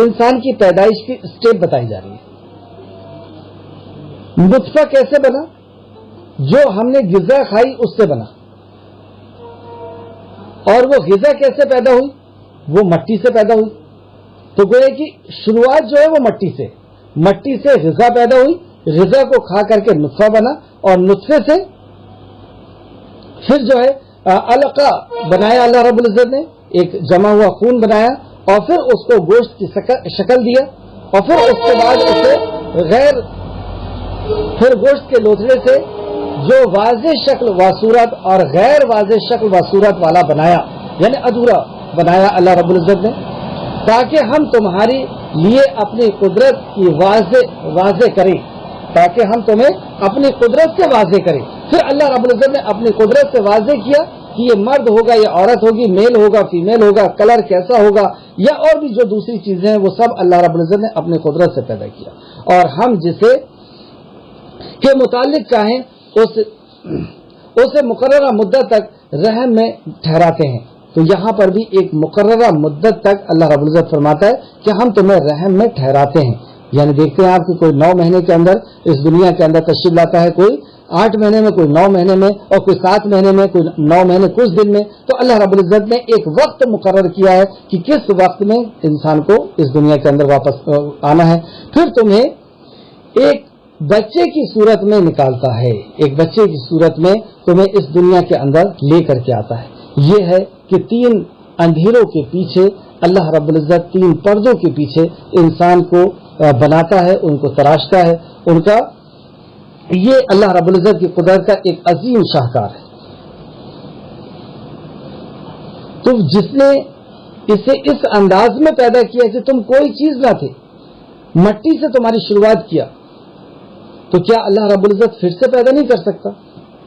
انسان کی پیدائش کی اسٹیپ بتائی جا رہی ہے. نطفہ کیسے بنا؟ جو ہم نے غذا کھائی اس سے بنا. اور وہ غذا کیسے پیدا ہوئی؟ وہ مٹی سے پیدا ہوئی. تو گویا کہ شروعات جو ہے وہ مٹی سے غذا پیدا ہوئی، غذا کو کھا کر کے نطفہ بنا، اور نطفے سے پھر جو ہے علقہ بنایا اللہ رب العزت نے، ایک جمع ہوا خون بنایا، اور پھر اس کو گوشت کی شکل دیا، اور پھر اس کے بعد اسے پھر گوشت کے لوتھڑے سے جو واضح شکل و صورت اور غیر واضح شکل و صورت والا بنایا، یعنی ادھورا بنایا اللہ رب العزت نے، تاکہ ہم تمہاری لیے اپنی قدرت کی واضح کریں، تاکہ ہم تمہیں اپنی قدرت سے واضح کریں. پھر اللہ رب العزت نے اپنی قدرت سے واضح کیا کہ یہ مرد ہوگا یا عورت ہوگی، میل ہوگا فیمیل ہوگا، کلر کیسا ہوگا، یا اور بھی جو دوسری چیزیں ہیں وہ سب اللہ رب العزت نے اپنی قدرت سے پیدا کیا. اور ہم جسے کے متعلق چاہیں اسے مقررہ مدت تک رحم میں ٹھہراتے ہیں. تو یہاں پر بھی ایک مقررہ مدت تک اللہ رب العزت فرماتا ہے کہ ہم تمہیں رحم میں ٹھہراتے ہیں. یعنی دیکھتے ہیں آپ کہ کوئی 9 مہینے کے اندر اس دنیا کے اندر تشریف لاتا ہے، کوئی 8 مہینے میں، کوئی 9 مہینے میں، اور کوئی 7 مہینے میں، کوئی 9 مہینے کچھ دن میں. تو اللہ رب العزت نے ایک وقت مقرر کیا ہے کہ کس وقت میں انسان کو اس دنیا کے اندر واپس آنا ہے. پھر تمہیں ایک بچے کی صورت میں نکالتا ہے، ایک بچے کی صورت میں تمہیں اس دنیا کے اندر لے کر کے آتا ہے. یہ ہے کہ 3 اندھیروں کے پیچھے اللہ رب العزت 3 پردوں کے پیچھے انسان کو بناتا ہے، ان کو تراشتا ہے. ان کا یہ اللہ رب العزت کی قدرت کا ایک عظیم شاہکار ہے. تو جس نے اسے اس انداز میں پیدا کیا کہ تم کوئی چیز نہ تھے، مٹی سے تمہاری شروعات کیا، تو کیا اللہ رب العزت پھر سے پیدا نہیں کر سکتا؟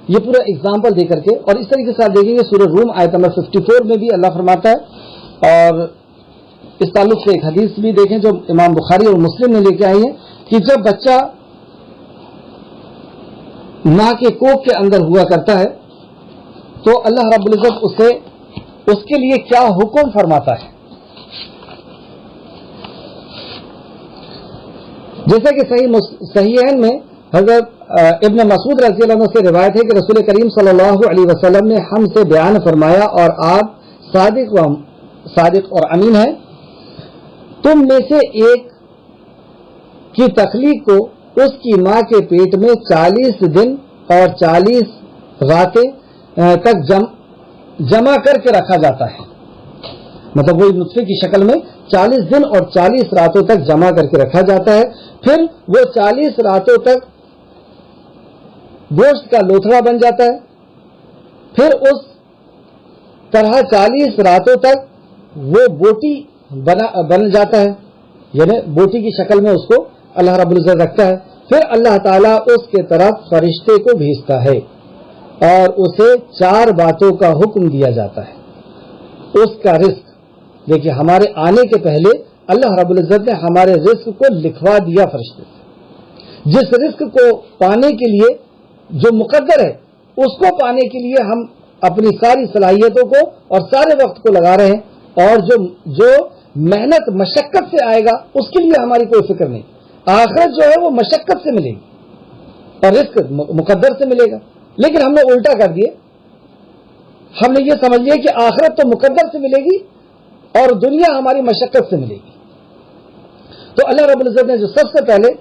یہ پورا ایگزامپل دے کر کے. اور اس طریقے سے آپ دیکھیں گے سورہ روم آیت نمبر 54 میں بھی اللہ فرماتا ہے، اور اس تعلق سے ایک حدیث بھی دیکھیں جو امام بخاری اور مسلم نے لے کے آئی ہے، کہ جب بچہ ماں کے کوکھ کے اندر ہوا کرتا ہے تو اللہ رب العزت اس کے لیے کیا حکم فرماتا ہے. جیسا کہ صحیحین میں حضرت ابن مسعود رضی اللہ عنہ سے روایت ہے کہ رسول کریم صلی اللہ علیہ وسلم نے ہم سے بیان فرمایا، اور آپ صادق اور امین ہیں، تم میں سے ایک کی تخلیق کو اس کی ماں کے پیٹ میں 40 دن اور 40 راتیں تک جمع کر کے رکھا جاتا ہے. مطلب وہی نطفے کی شکل میں 40 دن اور 40 راتوں تک جمع کر کے رکھا جاتا ہے. پھر وہ 40 راتوں تک گوشت کا لوتھڑا بن جاتا ہے. پھر اس طرح 40 راتوں تک وہ بوٹی بن جاتا ہے، یعنی بوٹی کی شکل میں اس کو اللہ رب العزت رکھتا ہے. پھر اللہ تعالیٰ اس کے طرف فرشتے کو بھیجتا ہے اور اسے 4 باتوں کا حکم دیا جاتا ہے. اس کا رزق، دیکھیے ہمارے آنے کے پہلے اللہ رب العزت نے ہمارے رزق کو لکھوا دیا فرشتے سے. جس رزق کو پانے کے لیے جو مقدر ہے، اس کو پانے کے لیے ہم اپنی ساری صلاحیتوں کو اور سارے وقت کو لگا رہے ہیں، اور جو محنت مشقت سے آئے گا اس کے لیے ہماری کوئی فکر نہیں. آخرت جو ہے وہ مشقت سے ملے گی اور رزق مقدر سے ملے گا. لیکن ہم نے الٹا کر دیا، ہم نے یہ سمجھ لیا کہ آخرت تو مقدر سے ملے گی اور دنیا ہماری مشقت سے ملے گی. تو اللہ رب العزت نے جو سب سے پہلے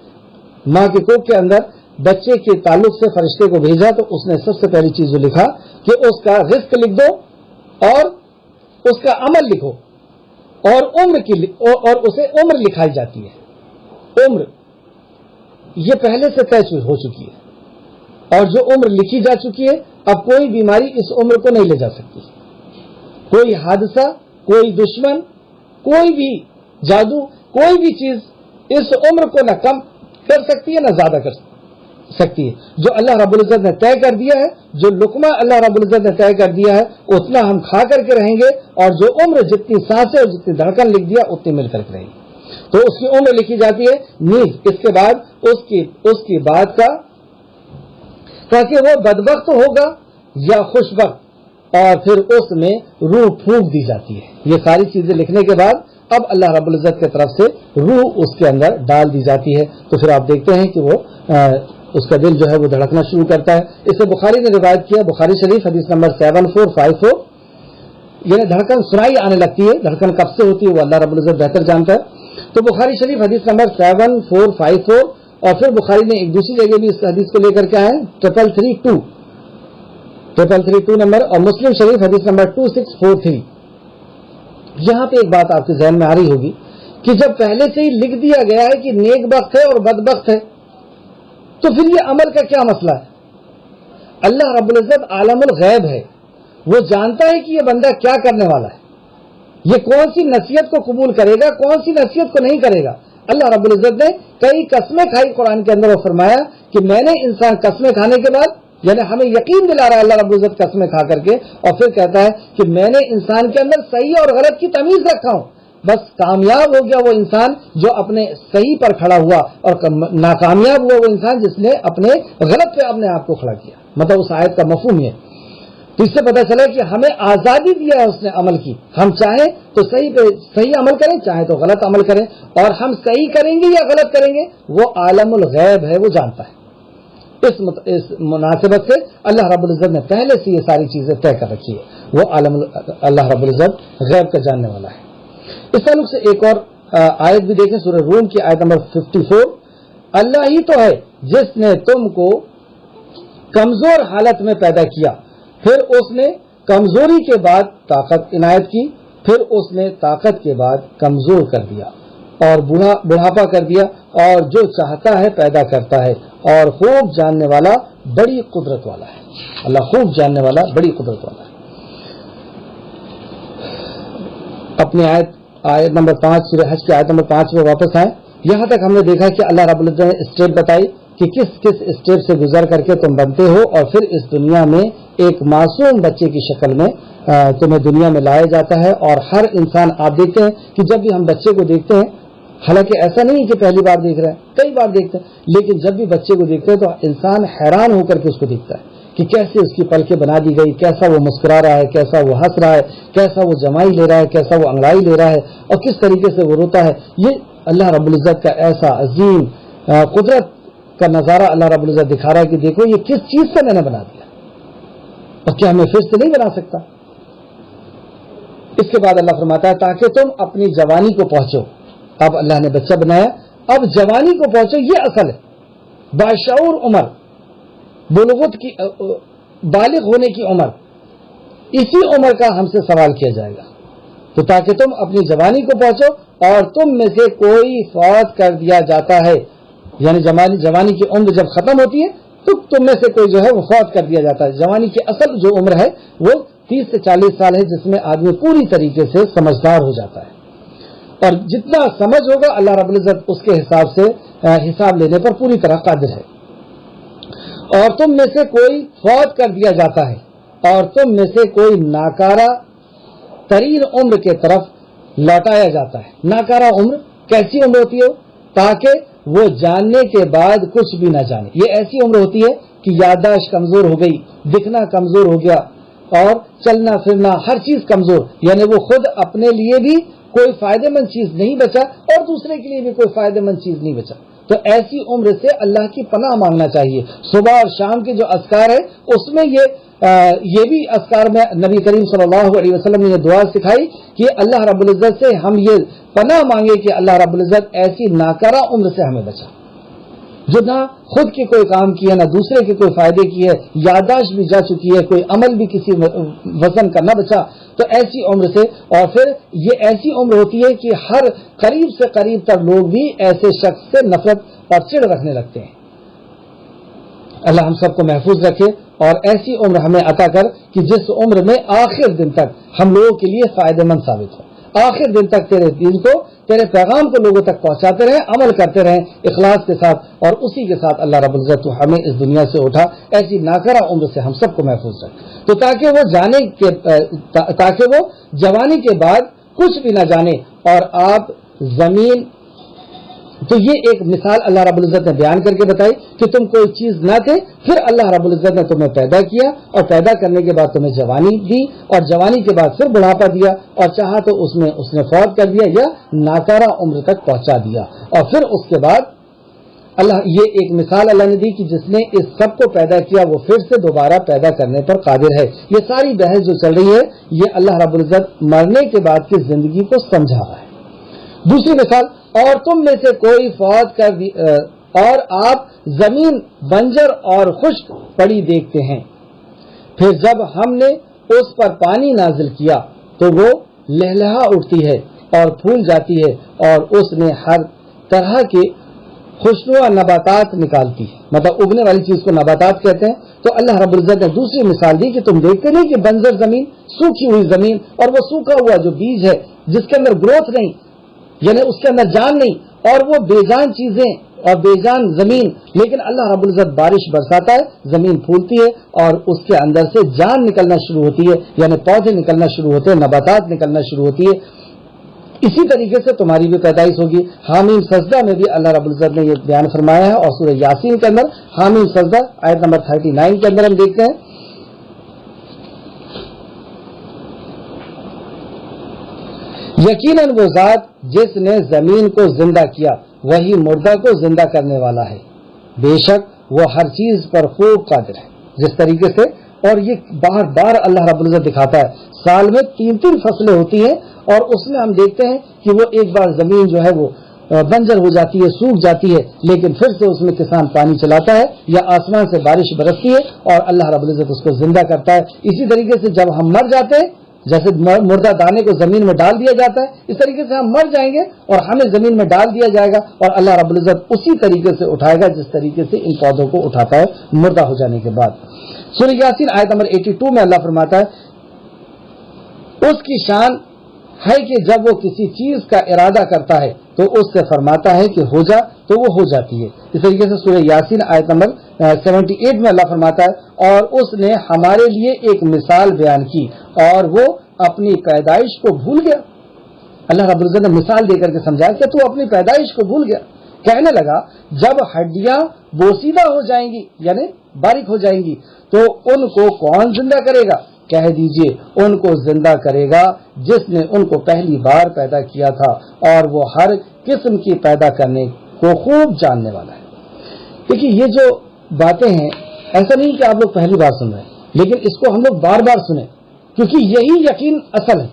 ماں کے کوکھ کے اندر بچے کے تعلق سے فرشتے کو بھیجا، تو اس نے سب سے پہلی چیز جو لکھا کہ اس کا رزق لکھ دو اور اس کا عمل لکھو، اور اسے عمر لکھائی جاتی ہے. عمر یہ پہلے سے طے ہو چکی ہے، اور جو عمر لکھی جا چکی ہے اب کوئی بیماری اس عمر کو نہیں لے جا سکتی. کوئی حادثہ، کوئی دشمن، کوئی بھی جادو، کوئی بھی چیز اس عمر کو نہ کم کر سکتی ہے نہ زیادہ کر سکتی ہے. جو اللہ رب العزت نے طے کر دیا ہے، جو لقمہ اللہ رب العزت نے طے کر دیا ہے اتنا ہم کھا کر کے رہیں گے، اور جو عمر جتنی سانسیں اور جتنی دھڑکن لکھ دیا اتنی مل کر کے رہیں گے. تو اس کی عمر لکھی جاتی ہے. نیز اس کے بعد اس کی بات کا تاکہ وہ بدبخت ہوگا یا خوش بخت، اور پھر اس میں روح پھونک دی جاتی ہے. یہ ساری چیزیں لکھنے کے بعد اب اللہ رب العزت کی طرف سے روح اس کے اندر ڈال دی جاتی ہے. تو پھر آپ دیکھتے ہیں کہ وہ اس کا دل جو ہے وہ دھڑکنا شروع کرتا ہے. اس سے بخاری نے روایت کیا، بخاری شریف حدیث نمبر 7454، یعنی دھڑکن سنائی آنے لگتی ہے. دھڑکن کب سے ہوتی ہے وہ اللہ رب العزت بہتر جانتا ہے. تو بخاری شریف حدیث نمبر 7454 اور پھر بخاری نے ایک دوسری جگہ بھی اس حدیث کو لے کر کے آئے 3332 نمبر, اور مسلم شریف حدیث نمبر 2643. یہاں پہ ایک بات آپ کے ذہن میں آ رہی ہوگی کہ جب پہلے سے ہی لکھ دیا گیا ہے کہ نیک بخت ہے اور بدبخت ہے تو پھر یہ عمل کا کیا مسئلہ ہے؟ اللہ رب العزت عالم الغیب ہے, وہ جانتا ہے کہ یہ بندہ کیا کرنے والا ہے, یہ کون سی نصیحت کو قبول کرے گا, کون سی نصیحت کو نہیں کرے گا. اللہ رب العزت نے کئی قسمیں کھائی قرآن کے اندر, اور فرمایا کہ میں نے انسان قسمیں کھانے کے بعد, یعنی ہمیں یقین دلا رہا ہے اللہ رب العزت قسمیں کھا کر کے, اور پھر کہتا ہے کہ میں نے انسان کے اندر صحیح اور غلط کی تمیز رکھا ہوں. بس کامیاب ہو گیا وہ انسان جو اپنے صحیح پر کھڑا ہوا, اور ناکامیاب ہوا وہ انسان جس نے اپنے غلط پہ اپنے آپ کو کھڑا کیا. مطلب اس آیت کا مفہوم یہ, تو اس سے پتہ چلا کہ ہمیں آزادی دیا ہے اس نے عمل کی. ہم چاہیں تو صحیح پہ صحیح عمل کریں, چاہیں تو غلط عمل کریں, اور ہم صحیح کریں گے یا غلط کریں گے وہ عالم الغیب ہے, وہ جانتا ہے. اس مناسبت سے اللہ رب العزت نے پہلے سے یہ ساری چیزیں طے کر رکھی ہے, وہ اللہ رب العزت غیب کا جاننے والا ہے. اس تعلق سے ایک اور آیت بھی دیکھیں, سورہ روم کی آیت نمبر 54. اللہ ہی تو ہے جس نے تم کو کمزور حالت میں پیدا کیا, پھر اس نے کمزوری کے بعد طاقت عنایت کی, پھر اس نے طاقت کے بعد کمزور کر دیا اور بڑھاپا کر دیا, اور جو چاہتا ہے پیدا کرتا ہے, اور خوب جاننے والا بڑی قدرت والا ہے. اللہ خوب جاننے والا بڑی قدرت والا ہے. اپنی آیت نمبر 5 سورہ حج کی آیت نمبر 5 میں واپس آئیں. یہاں تک ہم نے دیکھا کہ اللہ رب العزت نے اسٹیپ بتائی کہ کس کس اسٹیپ سے گزر کر کے تم بنتے ہو, اور پھر اس دنیا میں ایک معصوم بچے کی شکل میں تمہیں دنیا میں لایا جاتا ہے. اور ہر انسان, آپ دیکھتے ہیں کہ جب بھی ہم بچے کو دیکھتے ہیں, حالانکہ ایسا نہیں کہ پہلی بار دیکھ رہے ہیں, کئی بار دیکھتے ہیں, لیکن جب بھی بچے کو دیکھتے ہیں تو انسان حیران ہو کر کے اس کو دیکھتا ہے کہ کیسے اس کی پلکیں بنا دی گئی, کیسا وہ مسکرا رہا ہے, کیسا وہ ہنس رہا ہے, کیسا وہ جمائی لے رہا ہے, کیسا وہ انگڑائی لے رہا ہے, اور کس طریقے سے وہ روتا ہے. یہ اللہ رب العزت کا ایسا عظیم قدرت کا نظارہ اللہ رب العزت دکھا رہا ہے کہ دیکھو یہ کس چیز سے میں نے بنا دیا, اور کیا میں پھر سے نہیں بنا سکتا. اس کے بعد اللہ فرماتا ہے تاکہ تم اپنی جوانی کو پہنچو. اب اللہ نے بچہ بنایا, اب جوانی کو پہنچو, یہ اصل ہے. باشعور عمر, بلوغت کی, بالغ ہونے کی عمر, اسی عمر کا ہم سے سوال کیا جائے گا. تو تاکہ تم اپنی جوانی کو پہنچو, اور تم میں سے کوئی فوت کر دیا جاتا ہے, یعنی جوانی کی عمر جب ختم ہوتی ہے تو تم میں سے کوئی جو ہے وہ فوت کر دیا جاتا ہے. جوانی کی اصل جو عمر ہے وہ 30 سے 40 سال ہے, جس میں آدمی پوری طریقے سے سمجھدار ہو جاتا ہے, اور جتنا سمجھ ہوگا اللہ رب العزت اس کے حساب سے حساب لینے پر پوری طرح قادر ہے. اور تم میں سے کوئی فوت کر دیا جاتا ہے, اور تم میں سے کوئی ناکارہ ترین عمر کے طرف لوٹایا جاتا ہے. ناکارہ عمر کیسی عمر ہوتی ہے؟ تاکہ وہ جاننے کے بعد کچھ بھی نہ جانے. یہ ایسی عمر ہوتی ہے کہ یادداشت کمزور ہو گئی, دکھنا کمزور ہو گیا, اور چلنا پھرنا ہر چیز کمزور, یعنی وہ خود اپنے لیے بھی کوئی فائدہ مند چیز نہیں بچا اور دوسرے کے لیے بھی کوئی فائدہ مند چیز نہیں بچا. تو ایسی عمر سے اللہ کی پناہ مانگنا چاہیے. صبح اور شام کے جو اذکار ہے اس میں یہ بھی اذکار میں نبی کریم صلی اللہ علیہ وسلم نے یہ دعا سکھائی کہ اللہ رب العزت سے ہم یہ پناہ مانگے کہ اللہ رب العزت ایسی ناکارہ عمر سے ہمیں بچا جو نہ خود کے کوئی کام کی ہے, نہ دوسرے کے کوئی فائدے کی ہے, یادداشت بھی جا چکی ہے, کوئی عمل بھی کسی وزن کا نہ بچا. تو ایسی عمر سے, اور پھر یہ ایسی عمر ہوتی ہے کہ ہر قریب سے قریب تک لوگ بھی ایسے شخص سے نفرت اور چڑ رکھنے لگتے ہیں. اللہ ہم سب کو محفوظ رکھے اور ایسی عمر ہمیں عطا کر کہ جس عمر میں آخر دن تک ہم لوگوں کے لیے فائدہ مند ثابت ہو. آخر دن تک تیرے دین کو, تیرے پیغام کو لوگوں تک پہنچاتے رہیں, عمل کرتے رہیں اخلاص کے ساتھ, اور اسی کے ساتھ اللہ رب العزت تو ہمیں اس دنیا سے اٹھا ایسی ناکارہ عمر سے ہم سب کو محفوظ رکھ. تو تاکہ وہ جوانی کے بعد کچھ بھی نہ جانے, اور آپ زمین. تو یہ ایک مثال اللہ رب العزت نے بیان کر کے بتائی کہ تم کوئی چیز نہ تھے, پھر اللہ رب العزت نے تمہیں پیدا کیا, اور پیدا کرنے کے بعد تمہیں جوانی دی, اور جوانی کے بعد پھر بڑھاپا دیا, اور چاہا تو اس نے فوت کر دیا یا ناکارہ عمر تک پہنچا دیا. اور پھر اس کے بعد اللہ یہ ایک مثال اللہ نے دی کہ جس نے اس سب کو پیدا کیا وہ پھر سے دوبارہ پیدا کرنے پر قادر ہے. یہ ساری بحث جو چل رہی ہے یہ اللہ رب العزت مرنے کے بعد کی زندگی کو سمجھا رہا ہے. دوسری مثال، اور تم میں سے کوئی فوت کر اور آپ زمین بنجر اور خشک پڑی دیکھتے ہیں، پھر جب ہم نے اس پر پانی نازل کیا تو وہ لہلہا اٹھتی ہے اور پھول جاتی ہے اور اس میں ہر طرح کے خوشنما نباتات نکالتی ہے. مطلب اگنے والی چیز کو نباتات کہتے ہیں. تو اللہ رب العزت نے دوسری مثال دی کہ تم دیکھتے نہیں کہ بنجر زمین، سوکھی ہوئی زمین، اور وہ سوکھا ہوا جو بیج ہے جس کے اندر گروتھ نہیں، یعنی اس کے اندر جان نہیں، اور وہ بے جان چیزیں اور بے جان زمین، لیکن اللہ رب العزت بارش برساتا ہے، زمین پھولتی ہے اور اس کے اندر سے جان نکلنا شروع ہوتی ہے، یعنی پودے نکلنا شروع ہوتے ہیں، نباتات نکلنا شروع ہوتی ہے. اسی طریقے سے تمہاری بھی پیدائش ہوگی. حامیم سجدہ میں بھی اللہ رب العزت نے یہ بیان فرمایا ہے، اور سورہ یاسین کے اندر حامیم سجدہ آیت نمبر 39 کے اندر ہم دیکھتے ہیں، یقیناً وہ ذات جس نے زمین کو زندہ کیا وہی مردہ کو زندہ کرنے والا ہے، بے شک وہ ہر چیز پر خوب قادر ہے. جس طریقے سے، اور یہ بار بار اللہ رب العزت دکھاتا ہے، سال میں 3 فصلیں ہوتی ہیں اور اس میں ہم دیکھتے ہیں کہ وہ ایک بار زمین جو ہے وہ بنجر ہو جاتی ہے، سوکھ جاتی ہے، لیکن پھر سے اس میں کسان پانی چلاتا ہے یا آسمان سے بارش برستی ہے اور اللہ رب العزت اس کو زندہ کرتا ہے. اسی طریقے سے جب ہم مر جاتے ہیں، جیسے مردہ دانے کو زمین میں ڈال دیا جاتا ہے، اس طریقے سے ہم مر جائیں گے اور ہمیں زمین میں ڈال دیا جائے گا، اور اللہ رب العزت اسی طریقے سے اٹھائے گا جس طریقے سے ان پودوں کو اٹھاتا ہے مردہ ہو جانے کے بعد. سورہ یاسین آیت نمبر 82 میں اللہ فرماتا ہے، اس کی شان ہے کہ جب وہ کسی چیز کا ارادہ کرتا ہے تو اس سے فرماتا ہے کہ ہو جا تو وہ ہو جاتی ہے. اس طریقے سے سورہ یاسین آیت نمبر 78 میں اللہ فرماتا ہے، اور اس نے ہمارے لیے ایک مثال بیان کی اور وہ اپنی پیدائش کو بھول گیا. اللہ رب العزت نے مثال دے کر کے سمجھایا کہ تو اپنی پیدائش کو بھول گیا. کہنے لگا جب ہڈیاں بوسیدہ ہو جائیں گی، یعنی باریک ہو جائیں گی، تو ان کو کون زندہ کرے گا؟ کہہ دیجئے ان کو زندہ کرے گا جس نے ان کو پہلی بار پیدا کیا تھا، اور وہ ہر قسم کی پیدا کرنے کو خوب جاننے والا ہے. دیکھیے یہ جو باتیں ہیں، ایسا نہیں کہ آپ لوگ پہلی بار سن رہے ہیں، لیکن اس کو ہم لوگ بار بار سنیں، کیونکہ یہی یقین اصل ہے.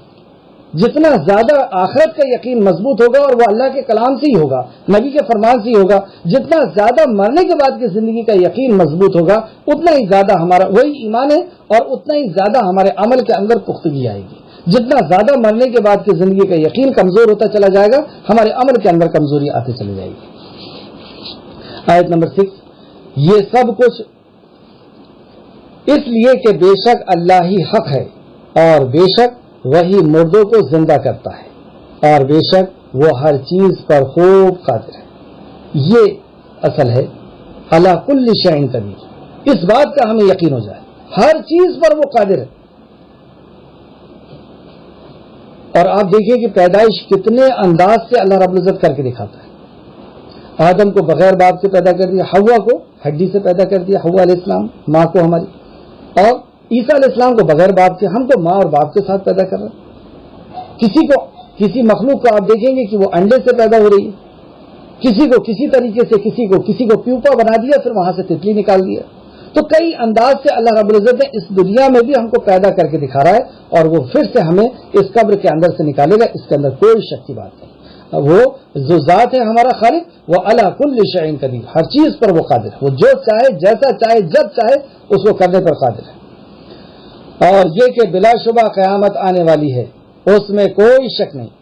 جتنا زیادہ آخرت کا یقین مضبوط ہوگا، اور وہ اللہ کے کلام سے ہی ہوگا، نبی کے فرمان سے ہی ہوگا، جتنا زیادہ مرنے کے بعد کی زندگی کا یقین مضبوط ہوگا، اتنا ہی زیادہ ہمارا وہی ایمان ہے، اور اتنا ہی زیادہ ہمارے عمل کے اندر پختگی آئے گی. جتنا زیادہ مرنے کے بعد کی زندگی کا یقین کمزور ہوتا چلا جائے گا، ہمارے عمل کے اندر کمزوری آتی چلی جائے گی. آیت نمبر 6، یہ سب کچھ اس لیے کہ بے شک اللہ ہی حق ہے، اور بے شک وہی مردوں کو زندہ کرتا ہے، اور بے شک وہ ہر چیز پر خوب قادر ہے. یہ اصل ہے علی کل شیء قدیر. اس بات کا ہمیں یقین ہو جائے، ہر چیز پر وہ قادر ہے. اور آپ دیکھیں کہ پیدائش کتنے انداز سے اللہ رب العزت کر کے دکھاتا ہے. آدم کو بغیر باپ سے پیدا کر دیا، حوا کو ہڈی سے پیدا کر دیا، حوا علیہ السلام ماں کو ہماری، اور عیسیٰ علیہ السلام کو بغیر باپ کے، ہم کو ماں اور باپ کے ساتھ پیدا کر رہے ہیں. کسی مخلوق کو آپ دیکھیں گے کہ وہ انڈے سے پیدا ہو رہی ہے، کسی کو کسی طریقے سے، کسی کو پیوپا بنا دیا، پھر وہاں سے تتلی نکال دیا. تو کئی انداز سے اللہ رب العزت نے اس دنیا میں بھی ہم کو پیدا کر کے دکھا رہا ہے، اور وہ پھر سے ہمیں اس قبر کے اندر سے نکالے گا. اس کے اندر کوئی شک کی بات نہیں. وہ جو ذات ہے ہمارا خالق، وہ علی کل شیء قدیر، ہر چیز پر وہ قادر ہے. وہ جو چاہے، جیسا چاہے، جب چاہے اس کو کرنے پر قادر ہے. اور یہ کہ بلا شبہ قیامت آنے والی ہے، اس میں کوئی شک نہیں،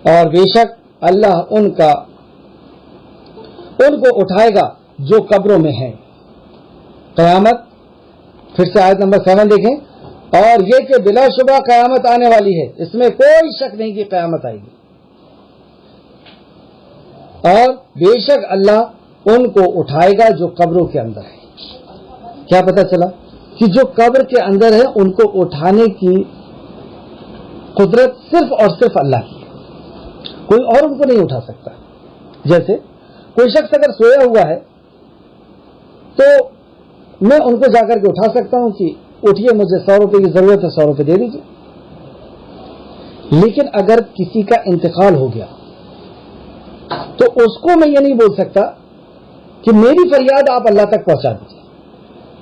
اور بے شک اللہ ان کو اٹھائے گا جو قبروں میں ہیں. قیامت، پھر سے آیت نمبر 7 دیکھیں، اور یہ کہ بلا شبہ قیامت آنے والی ہے، اس میں کوئی شک نہیں کہ قیامت آئے گی، اور بے شک اللہ ان کو اٹھائے گا جو قبروں کے اندر ہے. کیا پتہ چلا کہ جو قبر کے اندر ہے ان کو اٹھانے کی قدرت صرف اور صرف اللہ کی ہے، کوئی اور ان کو نہیں اٹھا سکتا. جیسے کوئی شخص اگر سویا ہوا ہے تو میں ان کو جا کر کے اٹھا سکتا ہوں کہ اٹھیے، مجھے 100 روپے کی ضرورت ہے، 100 روپے دے دیجیے. لیکن اگر کسی کا انتقال ہو گیا تو اس کو میں یہ نہیں بول سکتا کہ میری فریاد آپ اللہ تک پہنچا دیجیے،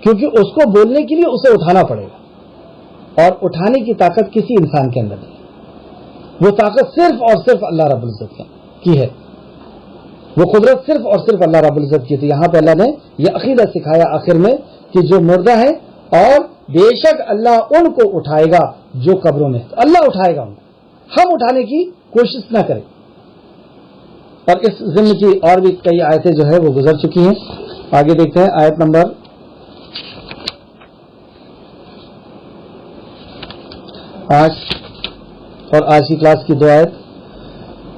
کیونکہ اس کو بولنے کے لیے اسے اٹھانا پڑے گا، اور اٹھانے کی طاقت کسی انسان کے اندر نہیں، وہ طاقت صرف اور صرف اللہ رب العزت کی ہے، وہ قدرت صرف اور صرف اللہ رب العزت کی تھی۔ یہاں پہ اللہ نے یہ عقیدہ سکھایا آخر میں کہ جو مردہ ہے، اور بے شک اللہ ان کو اٹھائے گا جو قبروں میں، تو اللہ اٹھائے گا ان کو، ہم اٹھانے کی کوشش نہ کریں۔ اور اس ضمن کی اور بھی کئی آیتیں جو ہے وہ گزر چکی ہیں، آگے دیکھتے ہیں آیت نمبر 8 اور آج کی کلاس کی 2 آیت۔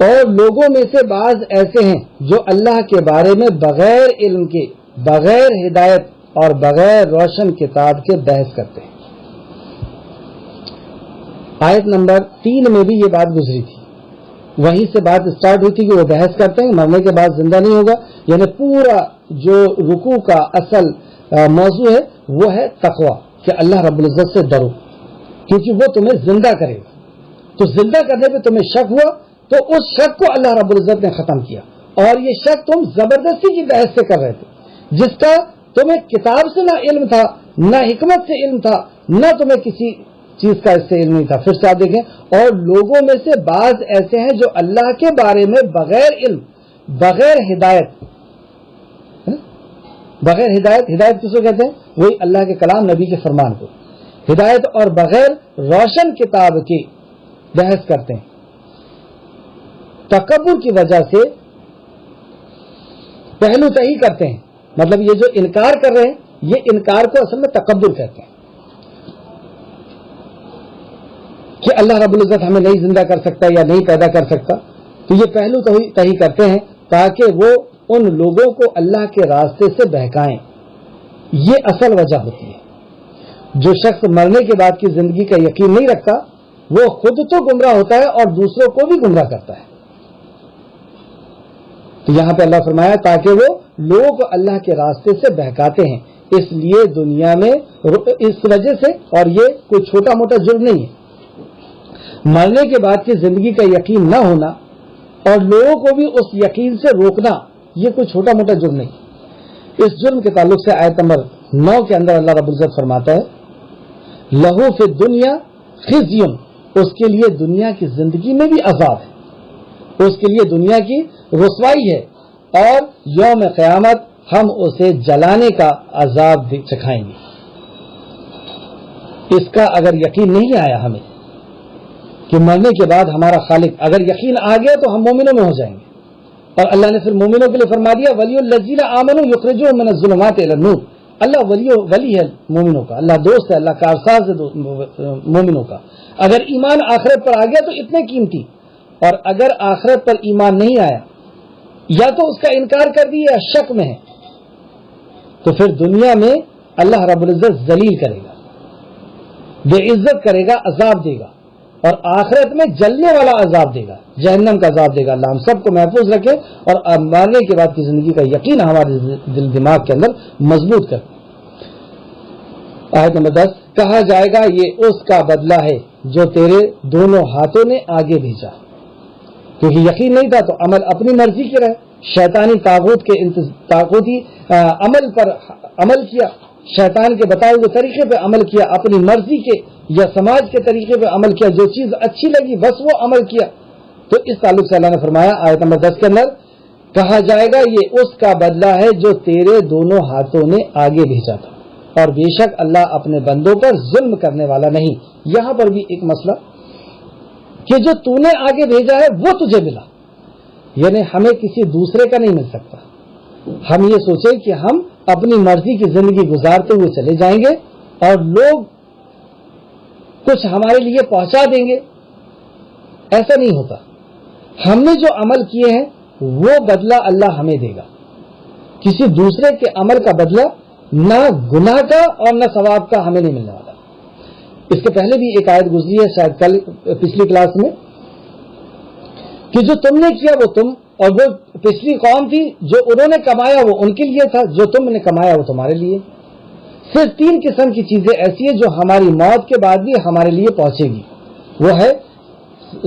اور لوگوں میں سے بعض ایسے ہیں جو اللہ کے بارے میں بغیر علم کے، بغیر ہدایت اور بغیر روشن کتاب کے بحث کرتے ہیں۔ آیت نمبر 3 میں بھی یہ بات گزری تھی، وہیں سے بات اسٹارٹ ہوئی تھی کہ وہ بحث کرتے ہیں مرنے کے بعد زندہ نہیں ہوگا، یعنی پورا جو رکوع کا اصل موضوع ہے وہ ہے تقوی، کہ اللہ رب العزت سے ڈرو، کیونکہ وہ تمہیں زندہ کرے گا۔ تو زندہ کرنے پہ تمہیں شک ہوا، تو اس شک کو اللہ رب العزت نے ختم کیا، اور یہ شک تم زبردستی کی بحث سے کر رہے تھے، جس کا تمہیں کتاب سے نہ علم تھا، نہ حکمت سے علم تھا، نہ تمہیں کسی چیز کا اس سے علم نہیں تھا۔ پھر سے آپ دیکھیں، اور لوگوں میں سے بعض ایسے ہیں جو اللہ کے بارے میں بغیر علم، بغیر ہدایت، بغیر ہدایت، ہدایت کس کو کہتے ہیں؟ وہی اللہ کے کلام، نبی کے فرمان کو، ہدایت اور بغیر روشن کتاب کے بحث کرتے ہیں۔ تکبر کی وجہ سے پہلو تہی کرتے ہیں، مطلب یہ جو انکار کر رہے ہیں، یہ انکار کو اصل میں تکبر کہتے ہیں، کہ اللہ رب العزت ہمیں نہیں زندہ کر سکتا یا نہیں پیدا کر سکتا، تو یہ پہلو تہی کرتے ہیں تاکہ وہ ان لوگوں کو اللہ کے راستے سے بہکائیں۔ یہ اصل وجہ ہوتی ہے۔ جو شخص مرنے کے بعد کی زندگی کا یقین نہیں رکھتا، وہ خود تو گمراہ ہوتا ہے اور دوسروں کو بھی گمراہ کرتا ہے۔ تو یہاں پہ اللہ فرمایا تاکہ وہ لوگوں کو اللہ کے راستے سے بہکاتے ہیں، اس لیے دنیا میں اس وجہ سے، اور یہ کوئی چھوٹا موٹا جرم نہیں ہے، مرنے کے بعد کی زندگی کا یقین نہ ہونا اور لوگوں کو بھی اس یقین سے روکنا، یہ کوئی چھوٹا موٹا جرم نہیں۔ اس جرم کے تعلق سے آیت نمبر 9 کے اندر اللہ رب العزت فرماتا ہے لہو فی الدنیا خزی، اس کے لیے دنیا کی زندگی میں بھی عذاب ہے، اس کے لیے دنیا کی رسوائی ہے، اور یوم قیامت ہم اسے جلانے کا عذاب چکھائیں گے۔ اس کا اگر یقین نہیں آیا ہمیں کہ مرنے کے بعد ہمارا خالق، اگر یقین آ گیا تو ہم مومنوں میں ہو جائیں گے، اور اللہ نے پھر مومنوں کے لیے فرما دیا ولی الذین آمنوا یخرجوہم من الظلمات الی النور، اللہ ولی ہے مومنوں کا، اللہ دوست ہے، اللہ کارساز ہے مومنوں کا۔ اگر ایمان آخرت پر آ گیا تو اتنے قیمتی، اور اگر آخرت پر ایمان نہیں آیا یا تو اس کا انکار کر دیا یا شک میں ہے، تو پھر دنیا میں اللہ رب العزت ذلیل کرے گا، بے عزت کرے گا، عذاب دے گا، اور آخرت میں جلنے والا عذاب دے گا، جہنم کا عذاب دے گا۔ اللہ ہم سب کو محفوظ رکھے اور مرنے کے بعد کی زندگی کا یقین ہمارے دل دماغ کے اندر مضبوط کرے۔ آیت نمبر 10، کہا جائے گا یہ اس کا بدلہ ہے جو تیرے دونوں ہاتھوں نے آگے بھیجا، کیونکہ یقین نہیں تھا تو عمل اپنی مرضی کے رہے، شیطانی طاغوتی عمل پر عمل کیا، شیطان کے بتائے ہوئے طریقے پہ عمل کیا، اپنی مرضی کے یا سماج کے طریقے پہ عمل کیا، جو چیز اچھی لگی بس وہ عمل کیا۔ تو اس تعلق سے اللہ نے فرمایا آیت نمبر 10 کے اندر، کہا جائے گا یہ اس کا بدلہ ہے جو تیرے دونوں ہاتھوں نے آگے بھیجا تھا، اور بے شک اللہ اپنے بندوں پر ظلم کرنے والا نہیں۔ یہاں پر بھی ایک مسئلہ کہ جو تو نے آگے بھیجا ہے وہ تجھے ملا، یعنی ہمیں کسی دوسرے کا نہیں مل سکتا۔ ہم یہ سوچیں کہ ہم اپنی مرضی کی زندگی گزارتے ہوئے چلے جائیں گے اور لوگ کچھ ہمارے لیے پہنچا دیں گے، ایسا نہیں ہوتا۔ ہم نے جو عمل کیے ہیں وہ بدلہ اللہ ہمیں دے گا، کسی دوسرے کے عمل کا بدلہ نہ گناہ کا اور نہ ثواب کا ہمیں نہیں ملنے والا۔ اس کے پہلے بھی ایک آیت گزری ہے شاید کل پچھلی کلاس میں، کہ جو تم نے کیا وہ تم، اور وہ پچھلی قوم تھی جو انہوں نے کمایا وہ ان کے لیے تھا، جو تم نے کمایا وہ تمہارے لیے۔ صرف 3 قسم کی چیزیں ایسی ہیں جو ہماری موت کے بعد بھی ہمارے لیے پہنچے گی، وہ ہے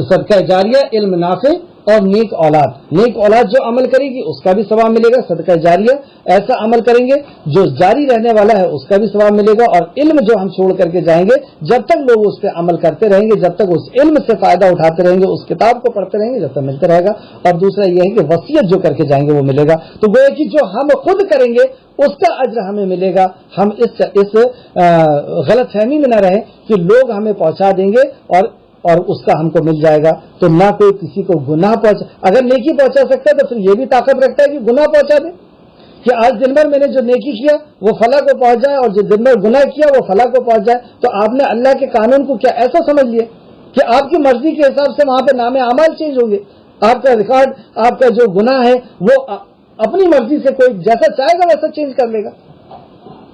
صدقہ جاریہ، علم نافع اور نیک اولاد. نیک اولاد جو عمل کرے گی اس کا بھی ثواب ملے گا, صدقہ جاریہ ایسا عمل کریں گے جو جاری رہنے والا ہے اس کا بھی ثواب ملے گا. اور علم جو ہم چھوڑ کر کے جائیں گے, جب تک لوگ اس پہ عمل کرتے رہیں گے, جب تک اس علم سے فائدہ اٹھاتے رہیں گے, اس کتاب کو پڑھتے رہیں گے, جب تک ملتا رہے گا. اور دوسرا یہ ہے کہ وصیت جو کر کے جائیں گے وہ ملے گا. تو گویا کہ جو ہم خود کریں گے اس کا اجر ہمیں ملے گا. ہم اس غلط فہمی میں نہ رہیں کہ لوگ ہمیں پہنچا دیں گے اور اس کا ہم کو مل جائے گا. تو نہ کوئی کسی کو گناہ پہنچا, اگر نیکی پہنچا سکتا ہے تو پھر یہ بھی طاقت رکھتا ہے کہ گناہ پہنچا دے, کہ آج دن بھر میں نے جو نیکی کیا وہ فلاں کو پہنچ جائے, اور جو دن بھر گناہ کیا وہ فلاں کو پہنچ جائے. تو آپ نے اللہ کے قانون کو کیا ایسا سمجھ لیا کہ آپ کی مرضی کے حساب سے وہاں پہ نام اعمال چینج ہوں گے, آپ کا ریکارڈ, آپ کا جو گناہ ہے وہ اپنی مرضی سے کوئی جیسا چاہے گا ویسا چینج کر لے گا.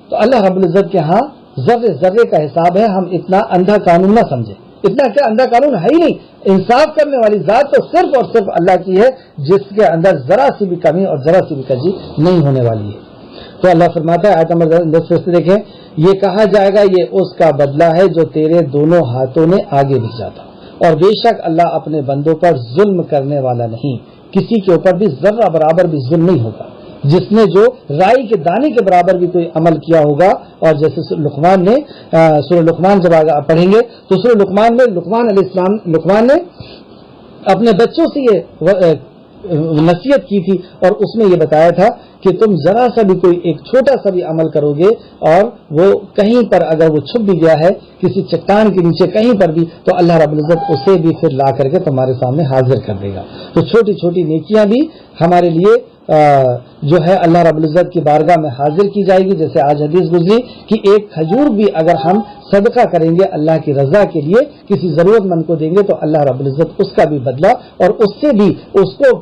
تو اللہ رب العزت کے ہاں ذرے ذرے کا حساب ہے. ہم اتنا اندھا قانون نہ سمجھیں, اتنا کیا اندھا قانون ہے ہی نہیں. انصاف کرنے والی ذات تو صرف اور صرف اللہ کی ہے, جس کے اندر ذرا سی بھی کمی اور ذرا سی بھی کجی نہیں ہونے والی ہے. تو اللہ فرماتا ہے آیت نمبر 10 سے دیکھیں, یہ کہا جائے گا یہ اس کا بدلہ ہے جو تیرے دونوں ہاتھوں نے آگے بھیجا تھا, اور بے شک اللہ اپنے بندوں پر ظلم کرنے والا نہیں, کسی کے اوپر بھی ذرہ برابر بھی ظلم نہیں ہوگا. جس نے جو رائی کے دانے کے برابر بھی کوئی عمل کیا ہوگا, اور جیسے لقمان نے سورہ لقمان جب آگے پڑھیں گے تو سورہ لقمان میں لقمان علیہ السلام, لقمان نے اپنے بچوں سے یہ نصیحت کی تھی, اور اس میں یہ بتایا تھا کہ تم ذرا سا بھی کوئی ایک چھوٹا سا بھی عمل کرو گے اور وہ کہیں پر اگر وہ چھپ بھی گیا ہے کسی چٹان کے نیچے کہیں پر بھی, تو اللہ رب العزت اسے بھی پھر لا کر کے تمہارے سامنے حاضر کر دے گا. تو چھوٹی چھوٹی نیکیاں بھی ہمارے لیے جو ہے اللہ رب العزت کی بارگاہ میں حاضر کی جائے گی. جیسے آج حدیث گزری کہ ایک کھجور بھی اگر ہم صدقہ کریں گے اللہ کی رضا کے لیے, کسی ضرورت مند کو دیں گے, تو اللہ رب العزت اس کا بھی بدلہ, اور اس سے بھی اس کو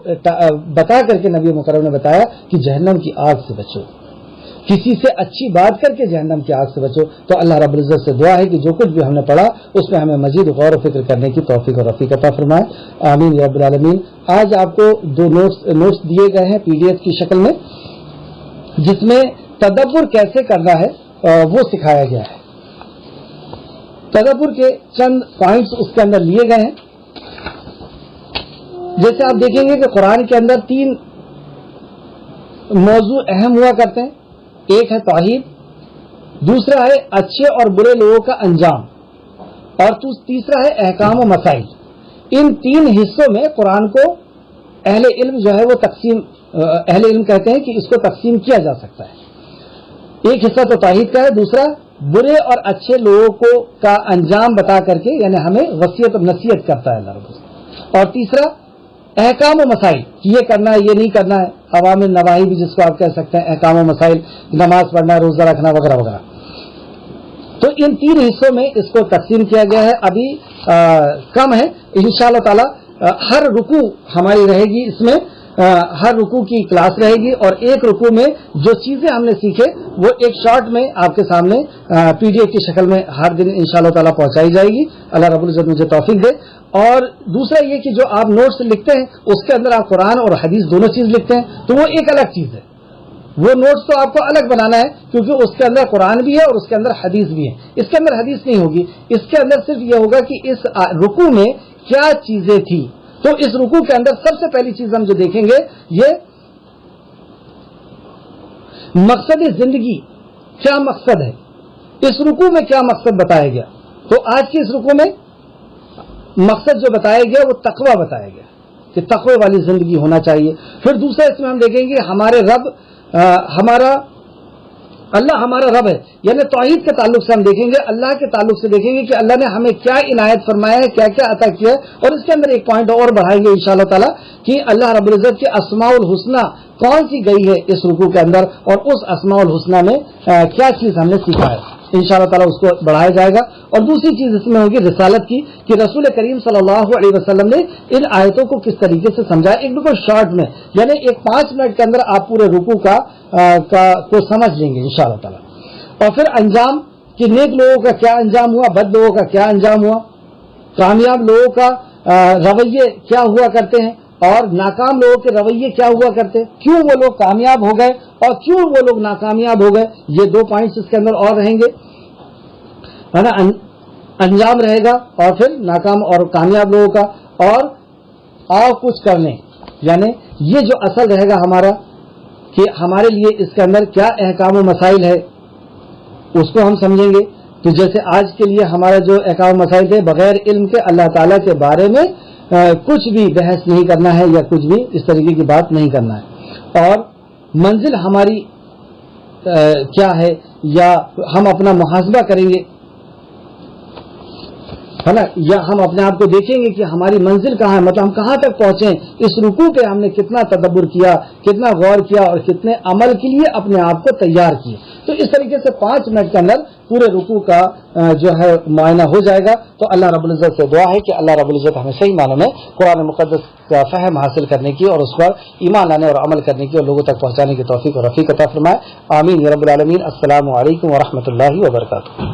بتا کر کے نبی مکرم نے بتایا کہ جہنم کی آگ سے بچو, کسی سے اچھی بات کر کے جہنم کی آگ سے بچو. تو اللہ رب العزت سے دعا ہے کہ جو کچھ بھی ہم نے پڑھا اس میں ہمیں مزید غور و فکر کرنے کی توفیق اور رفیق عطا فرمائے, آمین یا رب العالمین. آج آپ کو 2 نوٹس دیے گئے ہیں PDF کی شکل میں, جس میں تدبر کیسے کرنا ہے وہ سکھایا گیا ہے. تدبر کے چند پوائنٹس اس کے اندر لیے گئے ہیں. جیسے آپ دیکھیں گے کہ قرآن کے اندر 3 موضوع اہم ہوا کرتے ہیں. ایک ہے توحید, دوسرا ہے اچھے اور برے لوگوں کا انجام, اور تیسرا ہے احکام و مسائل. ان 3 حصوں میں قرآن کو اہل علم جو ہے وہ اہل علم کہتے ہیں کہ اس کو تقسیم کیا جا سکتا ہے. ایک حصہ تو توحید کا ہے, دوسرا برے اور اچھے لوگوں کا انجام بتا کر کے یعنی ہمیں وصیت اور نصیحت کرتا ہے اللہ رب العزت, اور تیسرا احکام و مسائل, یہ کرنا ہے یہ نہیں کرنا ہے, عوامر نواہی بھی جس کو آپ کہہ سکتے ہیں, احکام و مسائل, نماز پڑھنا, روزہ رکھنا وغیرہ وغیرہ. تو ان 3 حصوں میں اس کو تقسیم کیا گیا ہے. ابھی کم ہے, انشاءاللہ تعالی ہر رکوع ہماری رہے گی, اس میں ہر رکوع کی کلاس رہے گی, اور ایک رکوع میں جو چیزیں ہم نے سیکھے وہ ایک شارٹ میں آپ کے سامنے PDF کی شکل میں ہر دن انشاءاللہ تعالی پہنچائی جائے گی. اللہ رب العزت مجھے توفیق دے. اور دوسرا یہ کہ جو آپ نوٹس لکھتے ہیں اس کے اندر آپ قرآن اور حدیث دونوں چیز لکھتے ہیں, تو وہ ایک الگ چیز ہے. وہ نوٹس تو آپ کو الگ بنانا ہے, کیونکہ اس کے اندر قرآن بھی ہے اور اس کے اندر حدیث بھی ہے. اس کے اندر حدیث نہیں ہوگی, اس کے اندر صرف یہ ہوگا کہ اس رکوع میں کیا چیزیں تھی. تو اس رکوع کے اندر سب سے پہلی چیز ہم جو دیکھیں گے یہ مقصد زندگی, کیا مقصد ہے اس رکوع میں, کیا مقصد بتایا گیا. تو آج کی اس رکوع میں مقصد جو بتایا گیا وہ تقوی بتایا گیا کہ تقوی والی زندگی ہونا چاہیے. پھر دوسرا اس میں ہم دیکھیں گے ہمارے رب اللہ ہمارا رب ہے, یعنی توحید کے تعلق سے ہم دیکھیں گے, اللہ کے تعلق سے دیکھیں گے کہ اللہ نے ہمیں کیا عنایت فرمایا ہے, کیا کیا عطا کیا ہے. اور اس کے اندر ایک پوائنٹ اور بڑھائیں گے انشاءاللہ تعالی کہ اللہ رب العزت کے اسماء الحسنہ کون سی گئی ہے اس رکوع کے اندر, اور اس اسماء الحسنہ میں کیا چیز ہم نے سیکھا ہے. انشاءاللہ تعالی اس کو بڑھایا جائے گا. اور دوسری چیز اس میں ہوگی رسالت کی, کہ رسول کریم صلی اللہ علیہ وسلم نے ان آیتوں کو کس طریقے سے سمجھایا, ایک بالکل شارٹ میں, یعنی ایک 5 منٹ کے اندر آپ پورے رکوع کو سمجھ لیں گے انشاءاللہ تعالی. اور پھر انجام کہ نیک لوگوں کا کیا انجام ہوا, بد لوگوں کا کیا انجام ہوا, کامیاب لوگوں کا رویے کیا ہوا کرتے ہیں, اور ناکام لوگوں کے رویے کیا ہوا کرتے, کیوں وہ لوگ کامیاب ہو گئے اور کیوں وہ لوگ ناکامیاب ہو گئے. یہ 2 پوائنٹس اس کے اندر اور رہیں گے, ہے نا. انجام رہے گا, اور پھر ناکام اور کامیاب لوگوں کا, آؤ کچھ کر لیں، یعنی یہ جو اصل رہے گا ہمارا کہ ہمارے لیے اس کے اندر کیا احکام و مسائل ہے اس کو ہم سمجھیں گے. تو جیسے آج کے لیے ہمارا جو احکام و مسائل تھے، بغیر علم کے اللہ تعالیٰ کے بارے میں کچھ بھی بحث نہیں کرنا ہے یا کچھ بھی اس طریقے کی بات نہیں کرنا ہے، اور منزل ہماری کیا ہے یا ہم اپنا محاسبہ کریں گے، ہے نا، یا ہم اپنے آپ کو دیکھیں گے کہ ہماری منزل کہاں ہے، مطلب ہم کہاں تک پہنچے، اس رکوع پہ ہم نے کتنا تدبر کیا، کتنا غور کیا اور کتنے عمل کے لیے اپنے آپ کو تیار کیے. تو اس طریقے سے 5 منٹ کے اندر پورے رکوع کا جو ہے معائنہ ہو جائے گا. تو اللہ رب العزت سے دعا ہے کہ اللہ رب العزت ہمیں صحیح معنوں میں قرآن مقدس کا فہم حاصل کرنے کی اور اس پر ایمان لانے اور عمل کرنے کی اور لوگوں تک پہنچانے کی توفیق اور رفیق عطا فرمائے. آمین یا رب العالمین. السلام علیکم ورحمۃ اللہ وبرکاتہ.